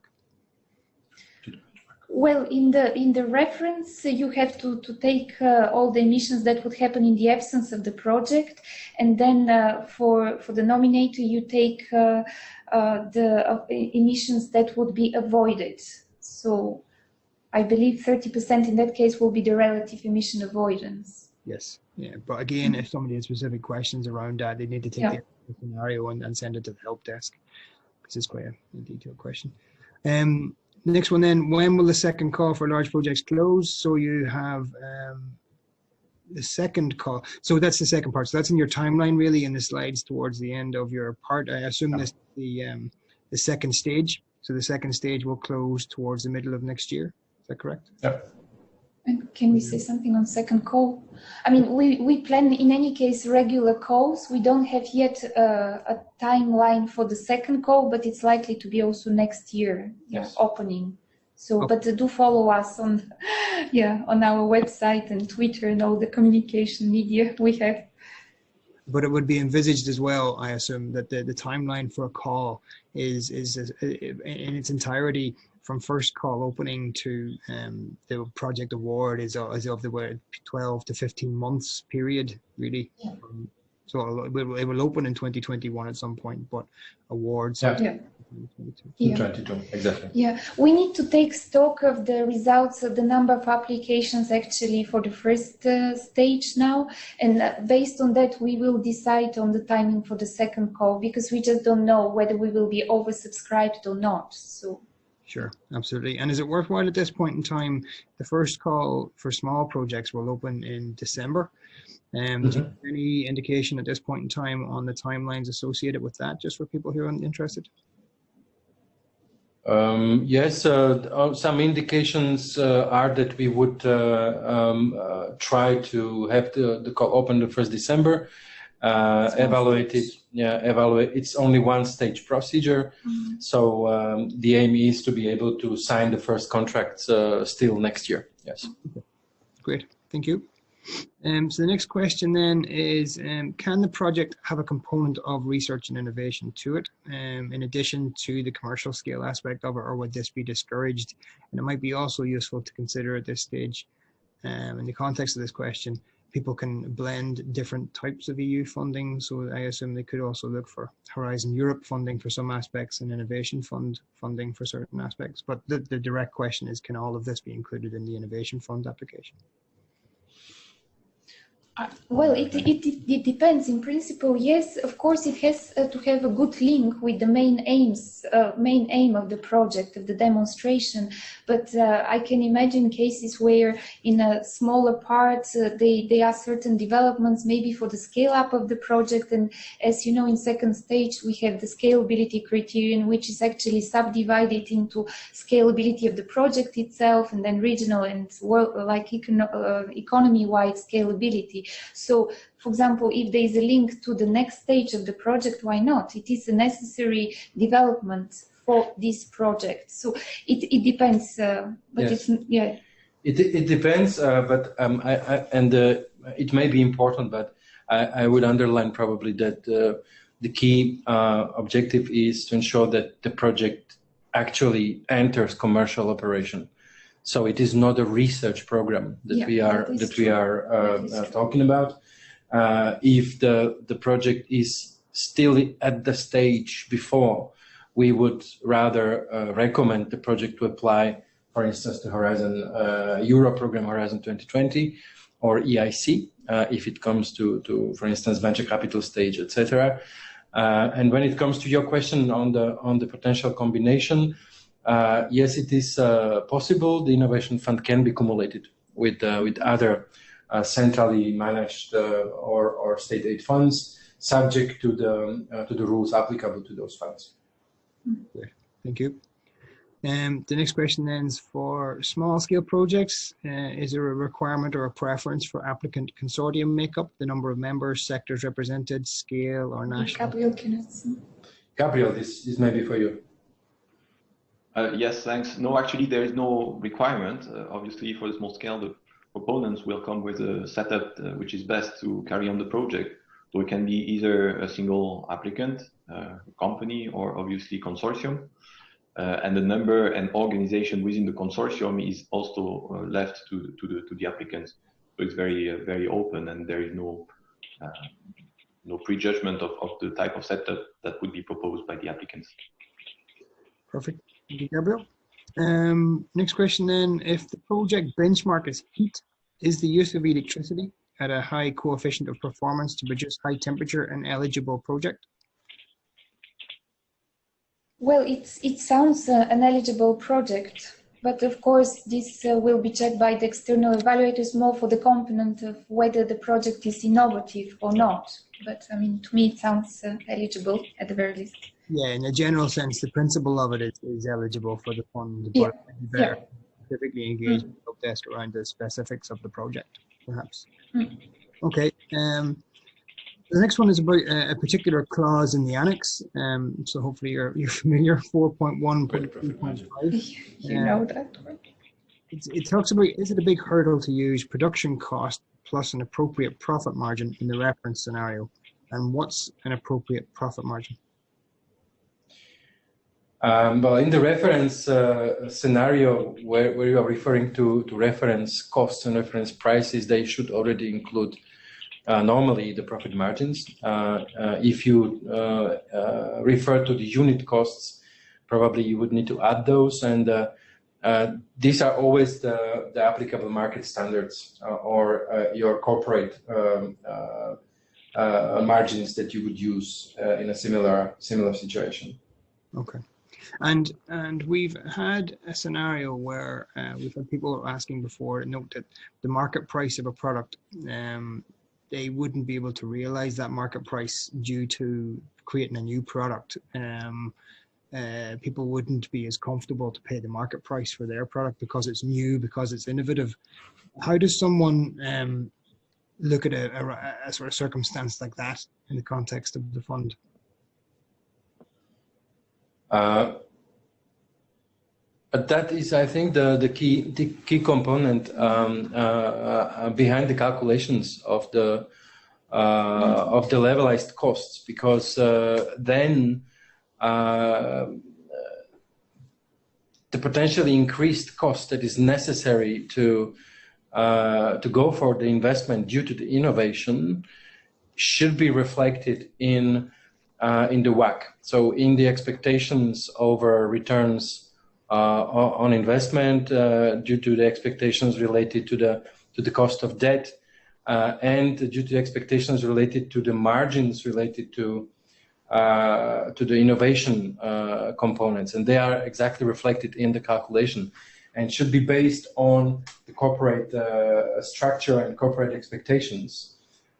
Well, in the reference, you have to take all the emissions that would happen in the absence of the project, and then for the nominator, you take the emissions that would be avoided. So I believe 30% in that case will be the relative emission avoidance. Yes. Yeah. But again, if somebody has specific questions around that, they need to take the scenario and send it to the help desk, because it's quite a detailed question. The next one then, when will the second call for large projects close? So you have the second call. So that's the second part. So that's in your timeline really in the slides towards the end of your part. I assume this the second stage. So the second stage will close towards the middle of next year. Is that correct? Yeah. And can we say something on second call? I mean, we plan in any case regular calls. We don't have yet a timeline for the second call, but it's likely to be also next year. Yes. Opening. So, but do follow us on, on our website and Twitter and all the communication media we have. But it would be envisaged as well, I assume, that the timeline for a call is in its entirety from first call opening to the project award is of the 12 to 15 months period, really. Yeah. So it will open in 2021 at some point, but awards. Yeah. 2022, exactly. Yeah, we need to take stock of the results of the number of applications actually for the first stage now, and based on that we will decide on the timing for the second call, because we just don't know whether we will be oversubscribed or not. So. Sure, absolutely. And is it worthwhile at this point in time, the first call for small projects will open in December? Do you have any indication at this point in time on the timelines associated with that, just for people who are interested? Yes, some indications are that we would try to have the call open the 1st December. Evaluate. It's only one stage procedure. So the aim is to be able to sign the first contracts still next year. Yes. Okay. Great. Thank you. So the next question then is, can the project have a component of research and innovation to it, in addition to the commercial scale aspect of it, or would this be discouraged? And it might be also useful to consider at this stage, in the context of this question, people can blend different types of EU funding. So I assume they could also look for Horizon Europe funding for some aspects and Innovation Fund funding for certain aspects. But the direct question is, can all of this be included in the Innovation Fund application? Well, it depends. In principle, yes, of course, it has to have a good link with the main aim of the project, of the demonstration. But I can imagine cases where in a smaller part, there are certain developments maybe for the scale up of the project. And as you know, in second stage, we have the scalability criterion, which is actually subdivided into scalability of the project itself, and then regional and economy-wide scalability. So, for example, if there is a link to the next stage of the project, why not? It is a necessary development for this project. So it depends. But yes. It depends. But it may be important. But I would underline probably that the key objective is to ensure that the project actually enters commercial operation. So it is not a research program that we are talking about. If the project is still at the stage before, we would rather recommend the project to apply, for instance, to Horizon Euro program, Horizon 2020, or EIC, if it comes to, for instance, venture capital stage, etc. And when it comes to your question on the potential combination. Yes, it is possible. The Innovation Fund can be cumulated with other centrally managed or state aid funds, subject to the rules applicable to those funds. Great. Thank you. The next question then is for small scale projects. Is there a requirement or a preference for applicant consortium makeup, the number of members, sectors represented, scale, or national? Gabriel, this may be for you. Yes, thanks. No, actually, there is no requirement. Obviously, for the small scale, the proponents will come with a setup which is best to carry on the project. So it can be either a single applicant, company, or obviously consortium. And the number and organization within the consortium is also left to the applicants. So it's very open, and there is no prejudgment of the type of setup that would be proposed by the applicants. Perfect. Thank you, Gabriel. Next question then, if the project benchmark is heat, is the use of electricity at a high coefficient of performance to produce high temperature and eligible project? Well, it sounds an eligible project, but of course this will be checked by the external evaluators more for the component of whether the project is innovative or not. But I mean, to me, it sounds eligible at the very least. Yeah, in a general sense, the principle of it is eligible for the fund, but they're specifically engaged with help desk around the specifics of the project, perhaps. Okay. The next one is about a particular clause in the annex. So hopefully you're familiar. 4.1.3.5. You know that one. It talks about, is it a big hurdle to use production cost plus an appropriate profit margin in the reference scenario? And what's an appropriate profit margin? Well, in the reference scenario where you are referring to reference costs and reference prices, they should already include normally the profit margins. If you refer to the unit costs, probably you would need to add those, and these are always the applicable market standards or your corporate margins that you would use in a similar situation. Okay. And we've had a scenario where we've had people asking before, note that the market price of a product, they wouldn't be able to realize that market price due to creating a new product. People wouldn't be as comfortable to pay the market price for their product because it's new, because it's innovative. How does someone look at a sort of circumstance like that in the context of the fund? But that is, I think, the key component behind the calculations of the levelized costs, because then the potentially increased cost that is necessary to go for the investment due to the innovation should be reflected in the WACC. So in the expectations over returns on investment due to the expectations related to the cost of debt and due to the expectations related to the margins related to the innovation components, and they are exactly reflected in the calculation and should be based on the corporate structure and corporate expectations.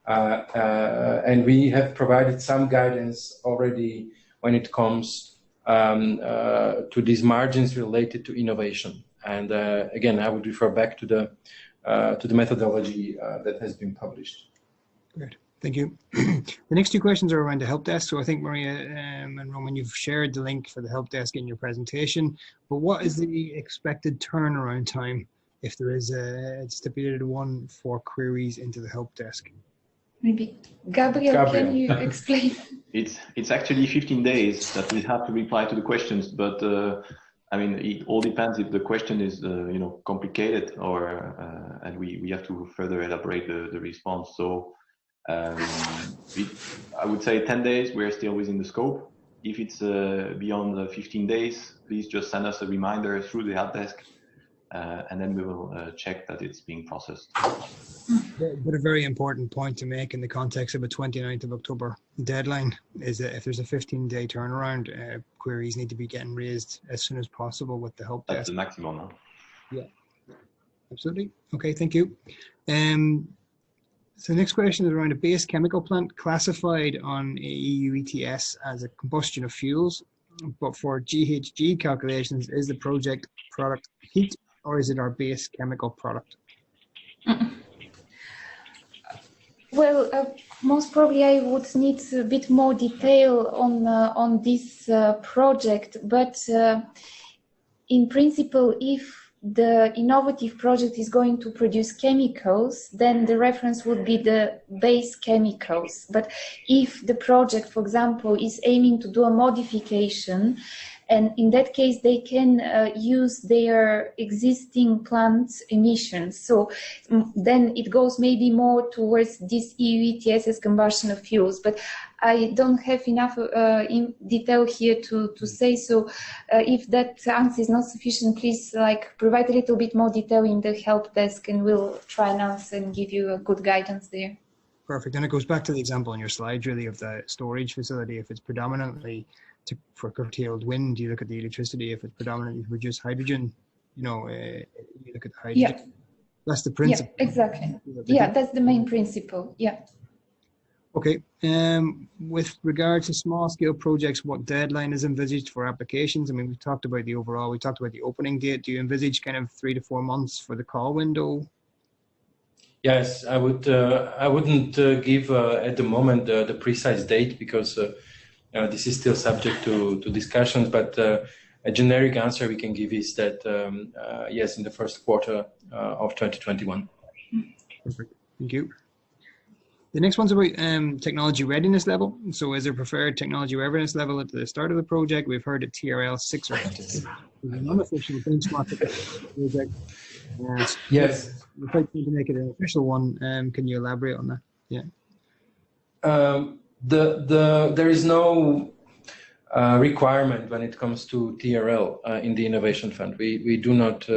And we have provided some guidance already when it comes to these margins related to innovation. And again, I would refer back to the methodology that has been published. Great, thank you. The next two questions are around the help desk. So I think Maria and Roman, you've shared the link for the help desk in your presentation. But what is the expected turnaround time if there is a stipulated one for queries into the help desk? Maybe Gabriel, can you explain? It's actually 15 days that we have to reply to the questions, but I mean, it all depends if the question is complicated or and we have to further elaborate the response. So I would say 10 days, we're still within the scope. If it's beyond the 15 days, please just send us a reminder through the help desk, and then we will check that it's being processed. But a very important point to make in the context of a 29th of October deadline is that if there's a 15-day turnaround, queries need to be getting raised as soon as possible with the help desk. That's the maximum, huh? Yeah, absolutely. Okay, thank you. So the next question is around a base chemical plant classified on EU ETS as a combustion of fuels, but for GHG calculations, is the project product heat or is it our base chemical product? Well, most probably I would need a bit more detail on this project, but in principle, if the innovative project is going to produce chemicals, then the reference would be the base chemicals. But if the project, for example, is aiming to do a modification And in that case, they can use their existing plant emissions. So then it goes maybe more towards this EU ETS as combustion of fuels. But I don't have enough in detail here to say. So if that answer is not sufficient, please provide a little bit more detail in the help desk, and we'll try and answer and give you a good guidance there. Perfect. And it goes back to the example on your slide, really, of the storage facility. If it's predominantly for curtailed wind, you look at the electricity. If it's predominantly to produce hydrogen, you look at the hydrogen. Yeah. That's the principle. Yeah, exactly. Yeah, that's the main principle. Yeah. Okay. With regard to small scale projects, what deadline is envisaged for applications? I mean, we talked about the overall, we talked about the opening date. Do you envisage kind of 3 to 4 months for the call window? Yes, I would. I wouldn't give at the moment the precise date, because this is still subject to discussions. But a generic answer we can give is that yes, in the first quarter of 2021. Perfect. Thank you. The next one's about technology readiness level. So is there preferred technology readiness level at the start of the project? We've heard that TRL 6 or 8 is an unofficial benchmark of the project. Yes. We're trying to make it an official one. Can you elaborate on that? Yeah. There is no requirement when it comes to TRL in the Innovation Fund. We do not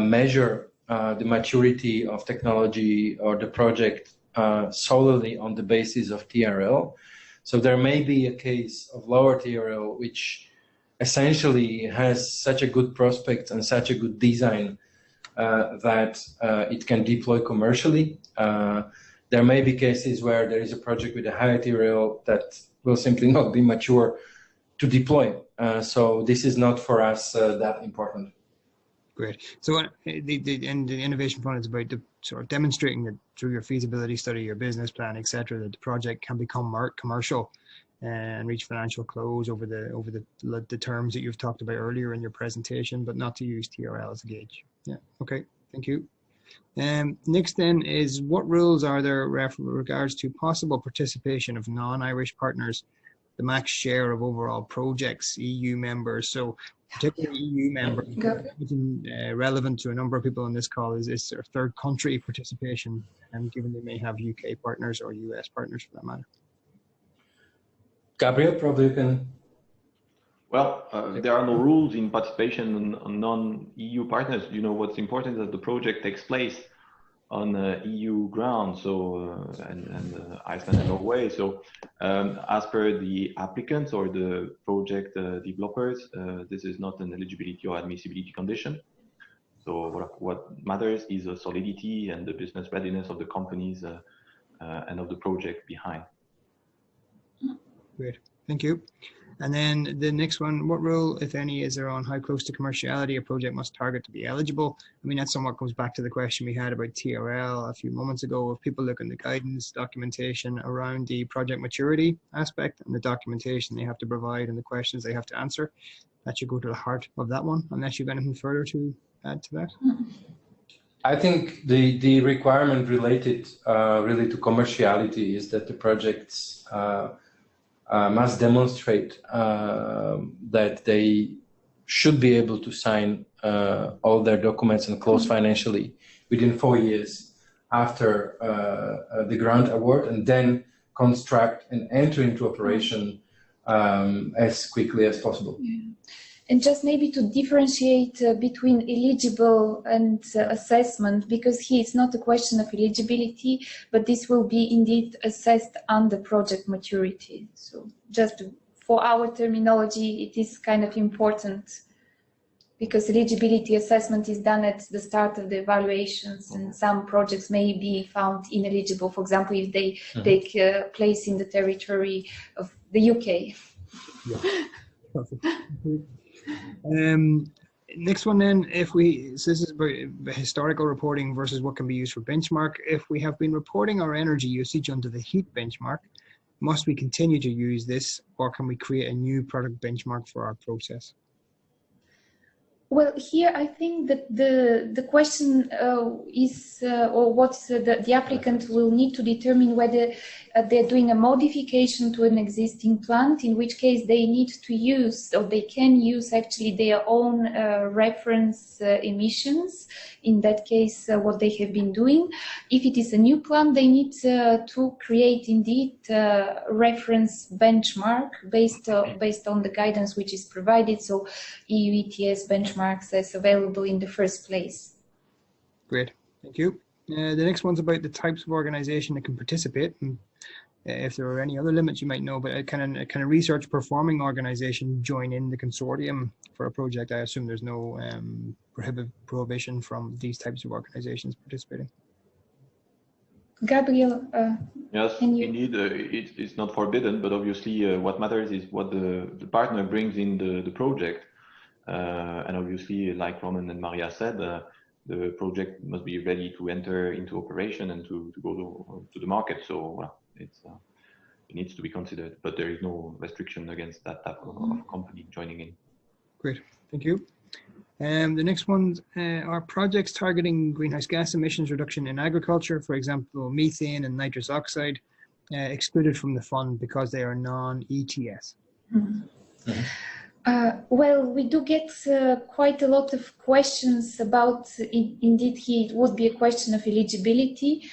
measure the maturity of technology or the project solely on the basis of TRL. So there may be a case of lower TRL, which essentially has such a good prospect and such a good design that it can deploy commercially. There may be cases where there is a project with a higher TRL that will simply not be mature to deploy. So this is not for us that important. Great. So the Innovation Fund is about sort of demonstrating that through your feasibility study, your business plan, etc., that the project can become commercial and reach financial close over the terms that you've talked about earlier in your presentation, but not to use TRL as a gauge. Yeah. Okay. Thank you. Next then is, what rules are there with regards to possible participation of non-Irish partners, the max share of overall projects, EU members? So particularly EU members, relevant to a number of people on this call is their third country participation, and given they may have UK partners or US partners for that matter. Gabriel, probably you can. Well, there are no rules in participation on non-EU partners. You know, what's important is that the project takes place on EU ground, so and Iceland and Norway. So as per the applicants or the project developers, this is not an eligibility or admissibility condition. So what matters is the solidity and the business readiness of the companies and of the project behind. Great, thank you. And then the next one, what role, if any, is there on how close to commerciality a project must target to be eligible? I mean, that somewhat goes back to the question we had about TRL a few moments ago. If people look in the guidance documentation around the project maturity aspect and the documentation they have to provide and the questions they have to answer, that should go to the heart of that one, unless you've anything further to add to that. I think the requirement related really to commerciality is that the projects must demonstrate that they should be able to sign all their documents and close financially within 4 years after the grant award, and then construct and enter into operation as quickly as possible. Yeah. And just maybe to differentiate between eligible and assessment, because here it's not a question of eligibility, but this will be indeed assessed under project maturity. So just for our terminology, it is kind of important, because eligibility assessment is done at the start of the evaluations, and some projects may be found ineligible, for example, if they take place in the territory of the UK. Yeah. Perfect. Next one then, so this is about historical reporting versus what can be used for benchmark. If we have been reporting our energy usage under the heat benchmark, must we continue to use this, or can we create a new product benchmark for our process? Well, here I think that the question is, or what the applicant will need to determine whether they're doing a modification to an existing plant, in which case they need to use, or they can use actually their own reference emissions. In that case, what they have been doing. If it is a new plant, they need to create indeed reference benchmark based on the guidance which is provided. So EU ETS benchmarks as available in the first place. Great, thank you. The next one's about the types of organization that can participate, and if there are any other limits you might know, but can a research performing organization join in the consortium for a project? I assume there's no prohibition from these types of organizations participating. Gabriel, yes, indeed, it's not forbidden, but obviously what matters is what the partner brings in the project. And obviously, like Roman and Maria said, the project must be ready to enter into operation and to go to the market. So it needs to be considered, but there is no restriction against that type of company joining in. Great, thank you. The next ones are projects targeting greenhouse gas emissions reduction in agriculture, for example, methane and nitrous oxide, excluded from the fund because they are non-ETS. Well, we do get quite a lot of questions about, indeed, it would be a question of eligibility.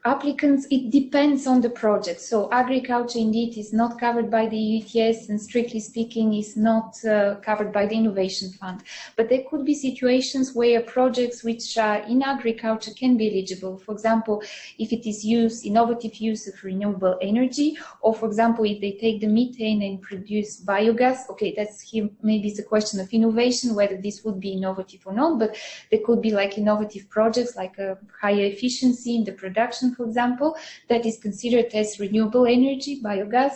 Applicants, it depends on the project. So agriculture indeed is not covered by the EU ETS, and strictly speaking is not covered by the Innovation Fund. But there could be situations where projects which are in agriculture can be eligible. For example, if it is innovative use of renewable energy, or for example, if they take the methane and produce biogas, okay, that's here maybe it's a question of innovation, whether this would be innovative or not, but there could be like innovative projects like a higher efficiency in the production, for example, that is considered as renewable energy, biogas,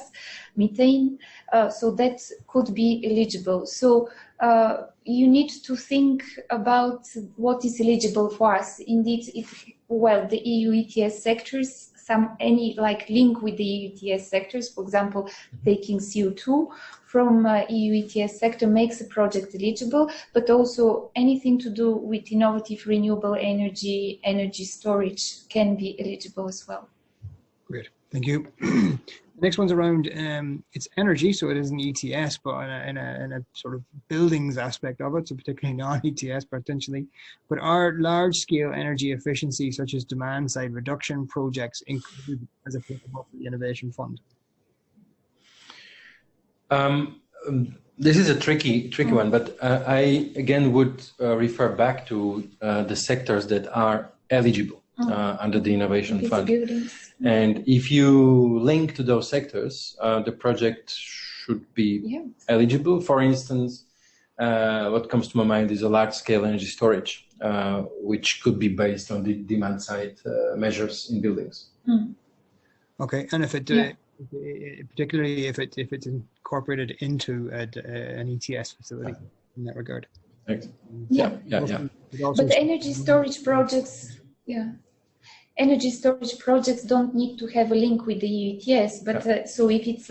methane, so that could be eligible. So you need to think about what is eligible for us. Indeed, the EU ETS sectors, any link with the EU ETS sectors, for example, taking CO2 from EU ETS sector makes a project eligible, but also anything to do with innovative renewable energy storage can be eligible as well. Great, thank you. The next one's around it's energy, so it isn't ETS, but in a sort of buildings aspect of it, so particularly non-ETS potentially. But are large-scale energy efficiency, such as demand-side reduction projects, included as applicable for the Innovation Fund? This is a tricky one, but I again would refer back to the sectors that are eligible under the Innovation Fund. And if you link to those sectors, the project should be eligible. For instance, what comes to my mind is a large-scale energy storage, which could be based on the demand-side measures in buildings. Okay, and if it particularly if it's incorporated into an ETS facility in that regard. Yeah. But energy storage projects, energy storage projects don't need to have a link with the EU ETS. But so if it's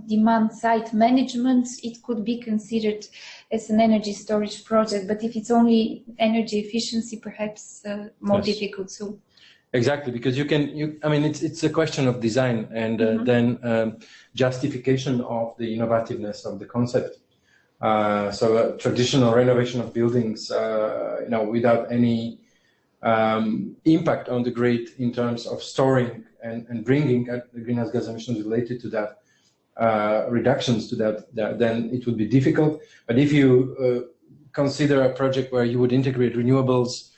demand side management, it could be considered as an energy storage project. But if it's only energy efficiency, perhaps more difficult. So. Exactly, because it's a question of design and then justification of the innovativeness of the concept. So a traditional renovation of buildings, without any impact on the grid in terms of storing and bringing the greenhouse gas emissions related to that, reductions to that, then it would be difficult. But if you consider a project where you would integrate renewables,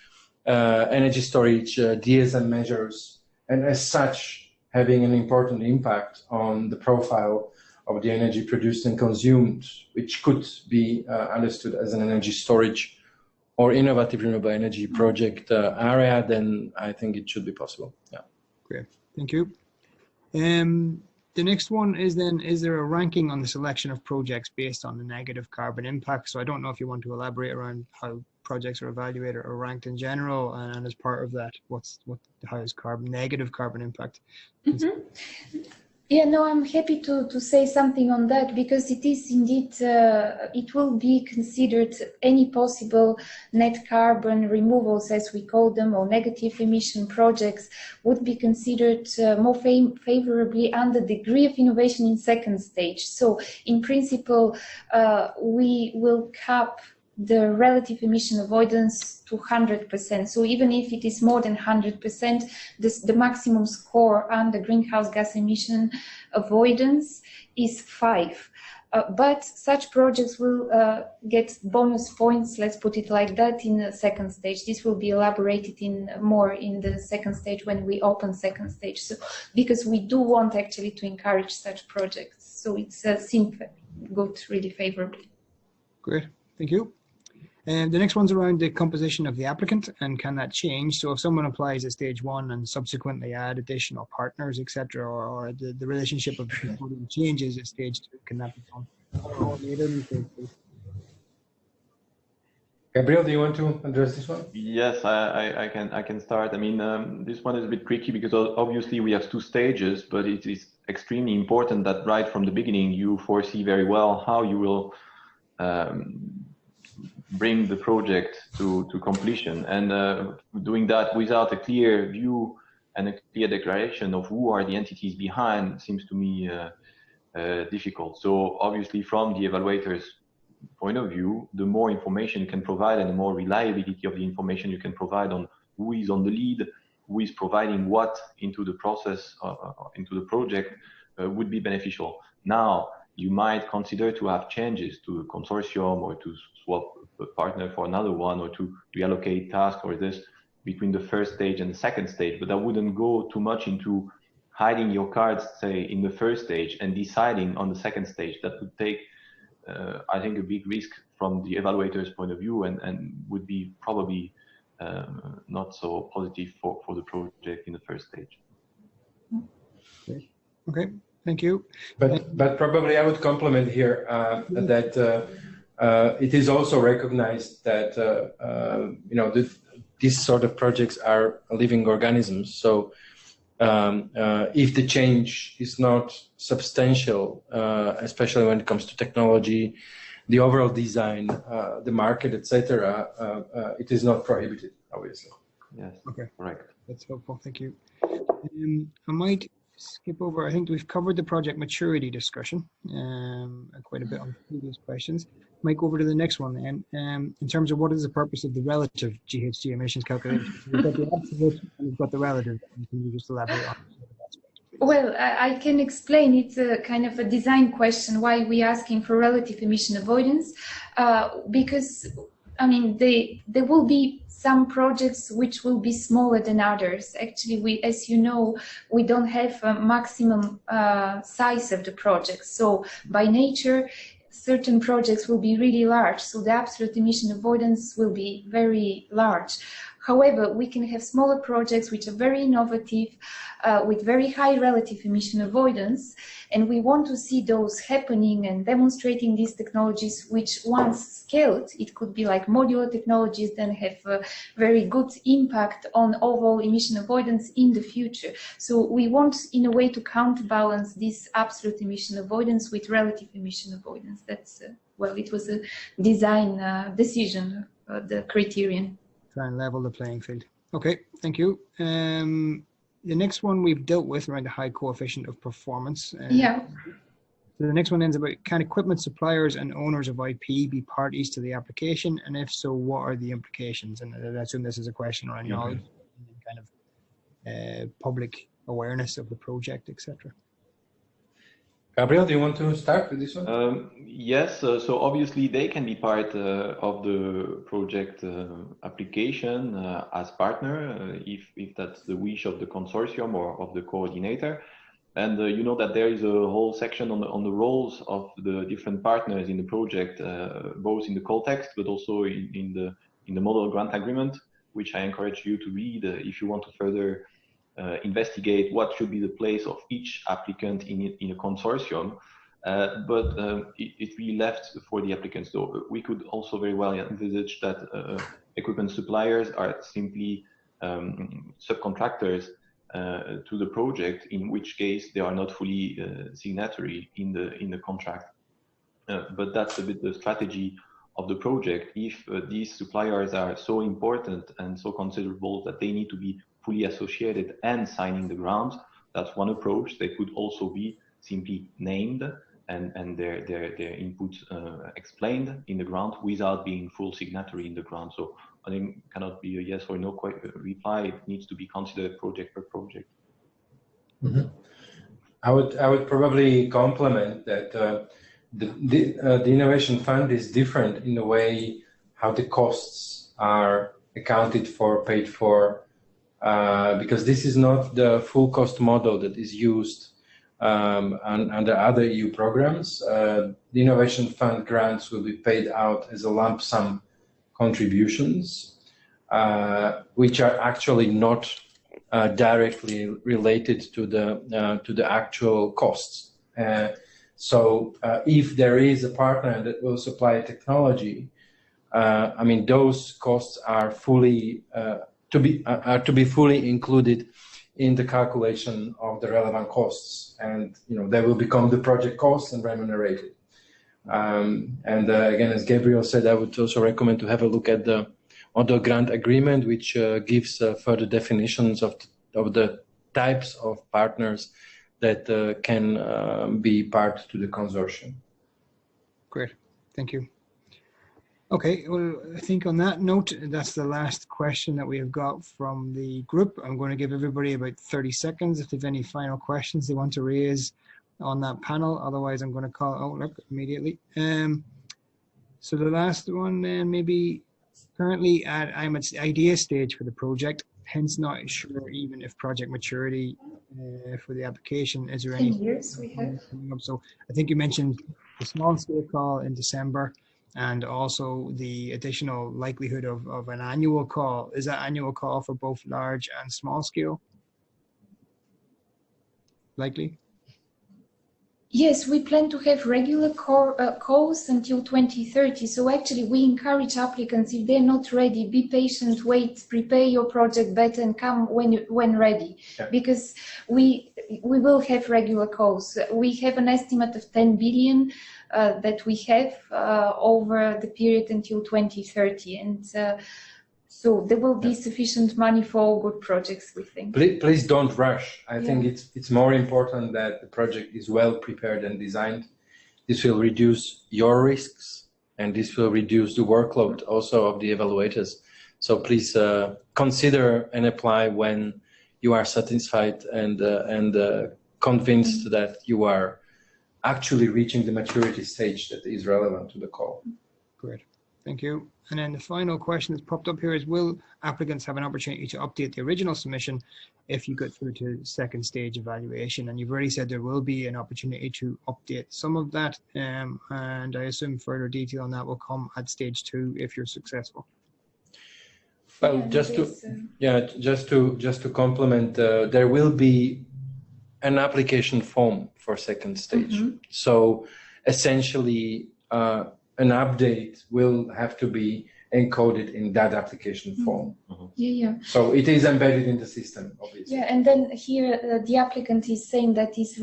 energy storage, DSM measures, and as such having an important impact on the profile of the energy produced and consumed, which could be understood as an energy storage or innovative renewable energy project area, then I think it should be possible. Yeah. Great, thank you. The next one is then, is there a ranking on the selection of projects based on the negative carbon impact? So I don't know if you want to elaborate around how projects are evaluated or ranked in general, and as part of that, how is negative carbon impact? Yeah, no, I'm happy to say something on that, because it is indeed, it will be considered any possible net carbon removals, as we call them, or negative emission projects would be considered more favorably under degree of innovation in second stage. So in principle, we will cap the relative emission avoidance to 100%. So even if it is more than 100%, the maximum score under greenhouse gas emission avoidance is 5. But such projects will get bonus points, let's put it like that, in the second stage. This will be elaborated more in the second stage when we open second stage. So, because we do want actually to encourage such projects. So it's good, really favorably. Great, thank you. And the next one's around the composition of the applicant, and can that change? So if someone applies at stage 1 and subsequently add additional partners, etc., or the relationship of changes at stage 2, can that be done? Gabriel, do you want to address this one? Yes, I can start. I mean, this one is a bit tricky because obviously we have 2 stages, but it is extremely important that right from the beginning you foresee very well how you will bring the project to completion, and doing that without a clear view and a clear declaration of who are the entities behind seems to me difficult. So obviously from the evaluator's point of view, the more information you can provide and the more reliability of the information you can provide on who is on the lead, who is providing what into the process, into the project, would be beneficial. Now, you might consider to have changes to a consortium or to swap a partner for another one, or to reallocate tasks or this between the first stage and the second stage, but I wouldn't go too much into hiding your cards, say, in the first stage and deciding on the second stage. That would take, I think, a big risk from the evaluator's point of view, and would be probably not so positive for the project in the first stage. Okay, thank you. But probably I would complement here that it is also recognized that these sort of projects are living organisms. So if the change is not substantial, especially when it comes to technology, the overall design, the market, etc., it is not prohibited, obviously. Yes. Okay. Correct. That's helpful. Thank you. I might skip over. I think we've covered the project maturity discussion quite a bit on previous questions. Might go over to the next one then. In terms of what is the purpose of the relative GHG emissions calculation? We've got the absolute and we've got the relative. Can you just elaborate on that aspect, please? Well, I can explain. It's a kind of a design question why we're asking for relative emission avoidance, because I mean there will be some projects which will be smaller than others. Actually, as you know, we don't have a maximum size of the project. So by nature, certain projects will be really large. So the absolute emission avoidance will be very large. However, we can have smaller projects which are very innovative, with very high relative emission avoidance, and we want to see those happening and demonstrating these technologies, which once scaled, it could be like modular technologies, then have a very good impact on overall emission avoidance in the future. So we want, in a way, to counterbalance this absolute emission avoidance with relative emission avoidance. That's, well, it was a design decision, the criterion. Try and level the playing field. Okay, thank you. The next one we've dealt with around the high coefficient of performance. Yeah. So the next one ends about, can equipment suppliers and owners of IP be parties to the application? And if so, what are the implications? And I assume this is a question around knowledge and kind of public awareness of the project, etc. Gabriel, do you want to start with this one? Yes, so obviously they can be part of the project application as partner, if that's the wish of the consortium or of the coordinator. And you know that there is a whole section on the roles of the different partners in the project, both in the call text, but also in the model grant agreement, which I encourage you to read if you want to further investigate what should be the place of each applicant in a consortium, but it really left for the applicants. So we could also very well envisage that equipment suppliers are simply subcontractors to the project, in which case they are not fully signatory in the contract. But that's a bit the strategy of the project. If these suppliers are so important and so considerable that they need to be fully associated and signing the grant, that's one approach. They could also be simply named and their input explained in the grant without being full signatory in the grant. So I think cannot be a yes or no reply. It needs to be considered project per project. Mm-hmm. I would probably complement that the Innovation Fund is different in the way how the costs are accounted for, paid for, because this is not the full cost model that is used under other EU programs. The Innovation Fund grants will be paid out as a lump sum contributions, which are actually not directly related to the actual costs. So if there is a partner that will supply technology, I mean, those costs are fully to be fully included in the calculation of the relevant costs, and they will become the project costs and remunerated. Again, as Gabriel said, I would also recommend to have a look at the grant agreement, which gives further definitions of the types of partners that can be part to the consortium. Great, thank you. Okay, well, I think on that note, that's the last question that we have got from the group. I'm going to give everybody about 30 seconds if they have any final questions they want to raise on that panel. Otherwise, I'm going to call Outlook immediately. So the last one then, maybe currently I'm at the idea stage for the project, hence not sure even if project maturity for the application. Is there any 10 years we have? So I think you mentioned the small scale call in December, and also the additional likelihood of an annual call. Is that annual call for both large and small scale likely? Yes, we plan to have regular calls until 2030. So actually we encourage applicants, if they're not ready, be patient, wait, prepare your project better and come when ready. Yeah. Because we will have regular calls. We have an estimate of 10 billion that we have over the period until 2030. And so there will be sufficient money for all good projects, we think. Please don't rush. I think it's more important that the project is well prepared and designed. This will reduce your risks, and this will reduce the workload also of the evaluators. So please consider and apply when you are satisfied and convinced that you are actually reaching the maturity stage that is relevant to the call. Great, thank you. And then the final question that's popped up here is, will applicants have an opportunity to update the original submission if you get through to second stage evaluation? And you've already said there will be an opportunity to update some of that, and I assume further detail on that will come at stage 2 if you're successful. Well, just to complement, there will be an application form for second stage. Mm-hmm. So essentially, an update will have to be encoded in that application form. Mm-hmm. Yeah. So it is embedded in the system, obviously. Yeah, and then here the applicant is saying that is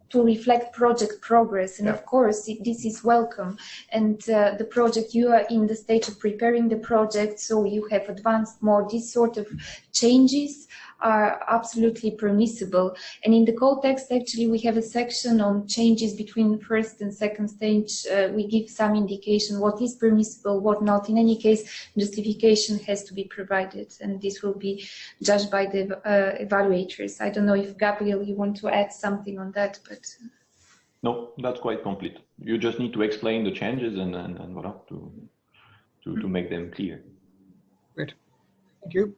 to reflect project progress, and of course this is welcome. And the project, you are in the stage of preparing the project, so you have advanced more. These sort of changes are absolutely permissible. And in the code text, actually, we have a section on changes between first and second stage. We give some indication what is permissible, what not. In any case, justification has to be provided, and this will be judged by the evaluators. I don't know if, Gabriel, you want to add something on that, but... No, that's quite complete. You just need to explain the changes and voila, to make them clear. Great, thank you.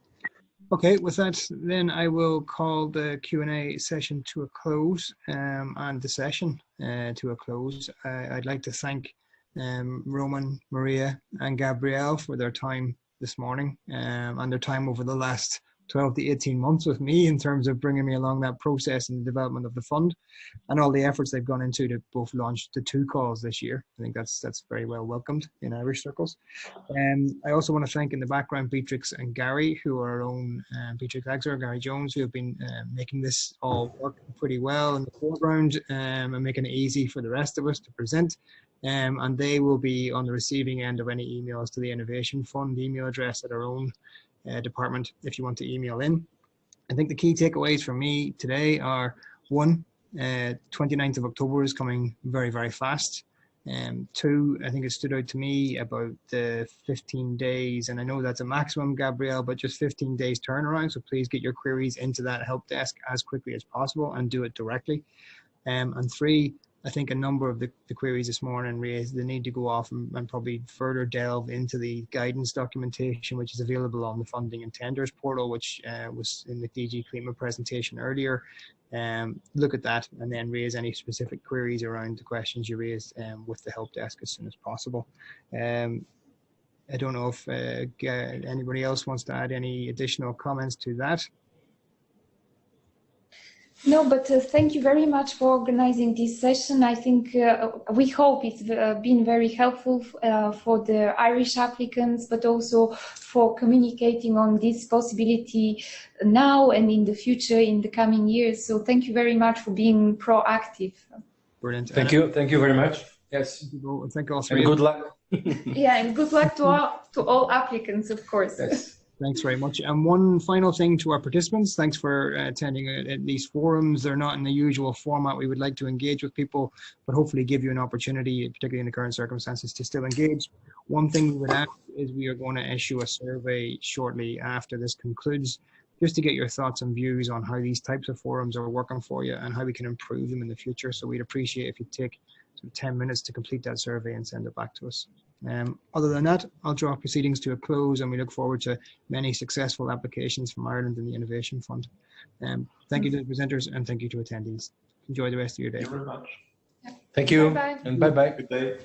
Okay, with that, then I will call the Q&A session to a close, and the session to a close. I'd like to thank Roman, Maria, and Gabrielle for their time this morning, and their time over the last 12 to 18 months with me in terms of bringing me along that process and the development of the fund, and all the efforts they've gone into to both launch the 2 calls this year. I think that's very well welcomed in Irish circles. I also want to thank in the background Beatrix and Gary, who are our own Beatrix Exer, Gary Jones, who have been making this all work pretty well in the foreground and making it easy for the rest of us to present. And they will be on the receiving end of any emails to the Innovation Fund email address at our own department if you want to email in. I think the key takeaways from me today are: 1, 29th of October is coming very, very fast. 2, I think it stood out to me about the 15 days, and I know that's a maximum, Gabrielle, but just 15 days turnaround. So please get your queries into that help desk as quickly as possible and do it directly. And 3, I think a number of the queries this morning raised the need to go off and probably further delve into the guidance documentation, which is available on the Funding and Tenders portal, which was in the DG CLIMA presentation earlier. Look at that and then raise any specific queries around the questions you raised with the help desk as soon as possible. I don't know if anybody else wants to add any additional comments to that. No, but thank you very much for organizing this session. I think we hope it's been very helpful for the Irish applicants, but also for communicating on this possibility now and in the future, in the coming years. So thank you very much for being proactive. Brilliant. Thank you very much. Yes. Thank you all. And good luck. Yeah, and good luck to all applicants, of course. Yes. Thanks very much. And one final thing to our participants, thanks for attending at these forums. They're not in the usual format. We would like to engage with people, but hopefully give you an opportunity, particularly in the current circumstances, to still engage. One thing we would ask is we are going to issue a survey shortly after this concludes, just to get your thoughts and views on how these types of forums are working for you and how we can improve them in the future. So we'd appreciate if you take sort of 10 minutes to complete that survey and send it back to us. Other than that, I'll draw proceedings to a close, and we look forward to many successful applications from Ireland and the Innovation Fund. Thank you to the presenters and thank you to attendees. Enjoy the rest of your day. Thank you very much. Thank you. Bye-bye. And bye-bye. Good day.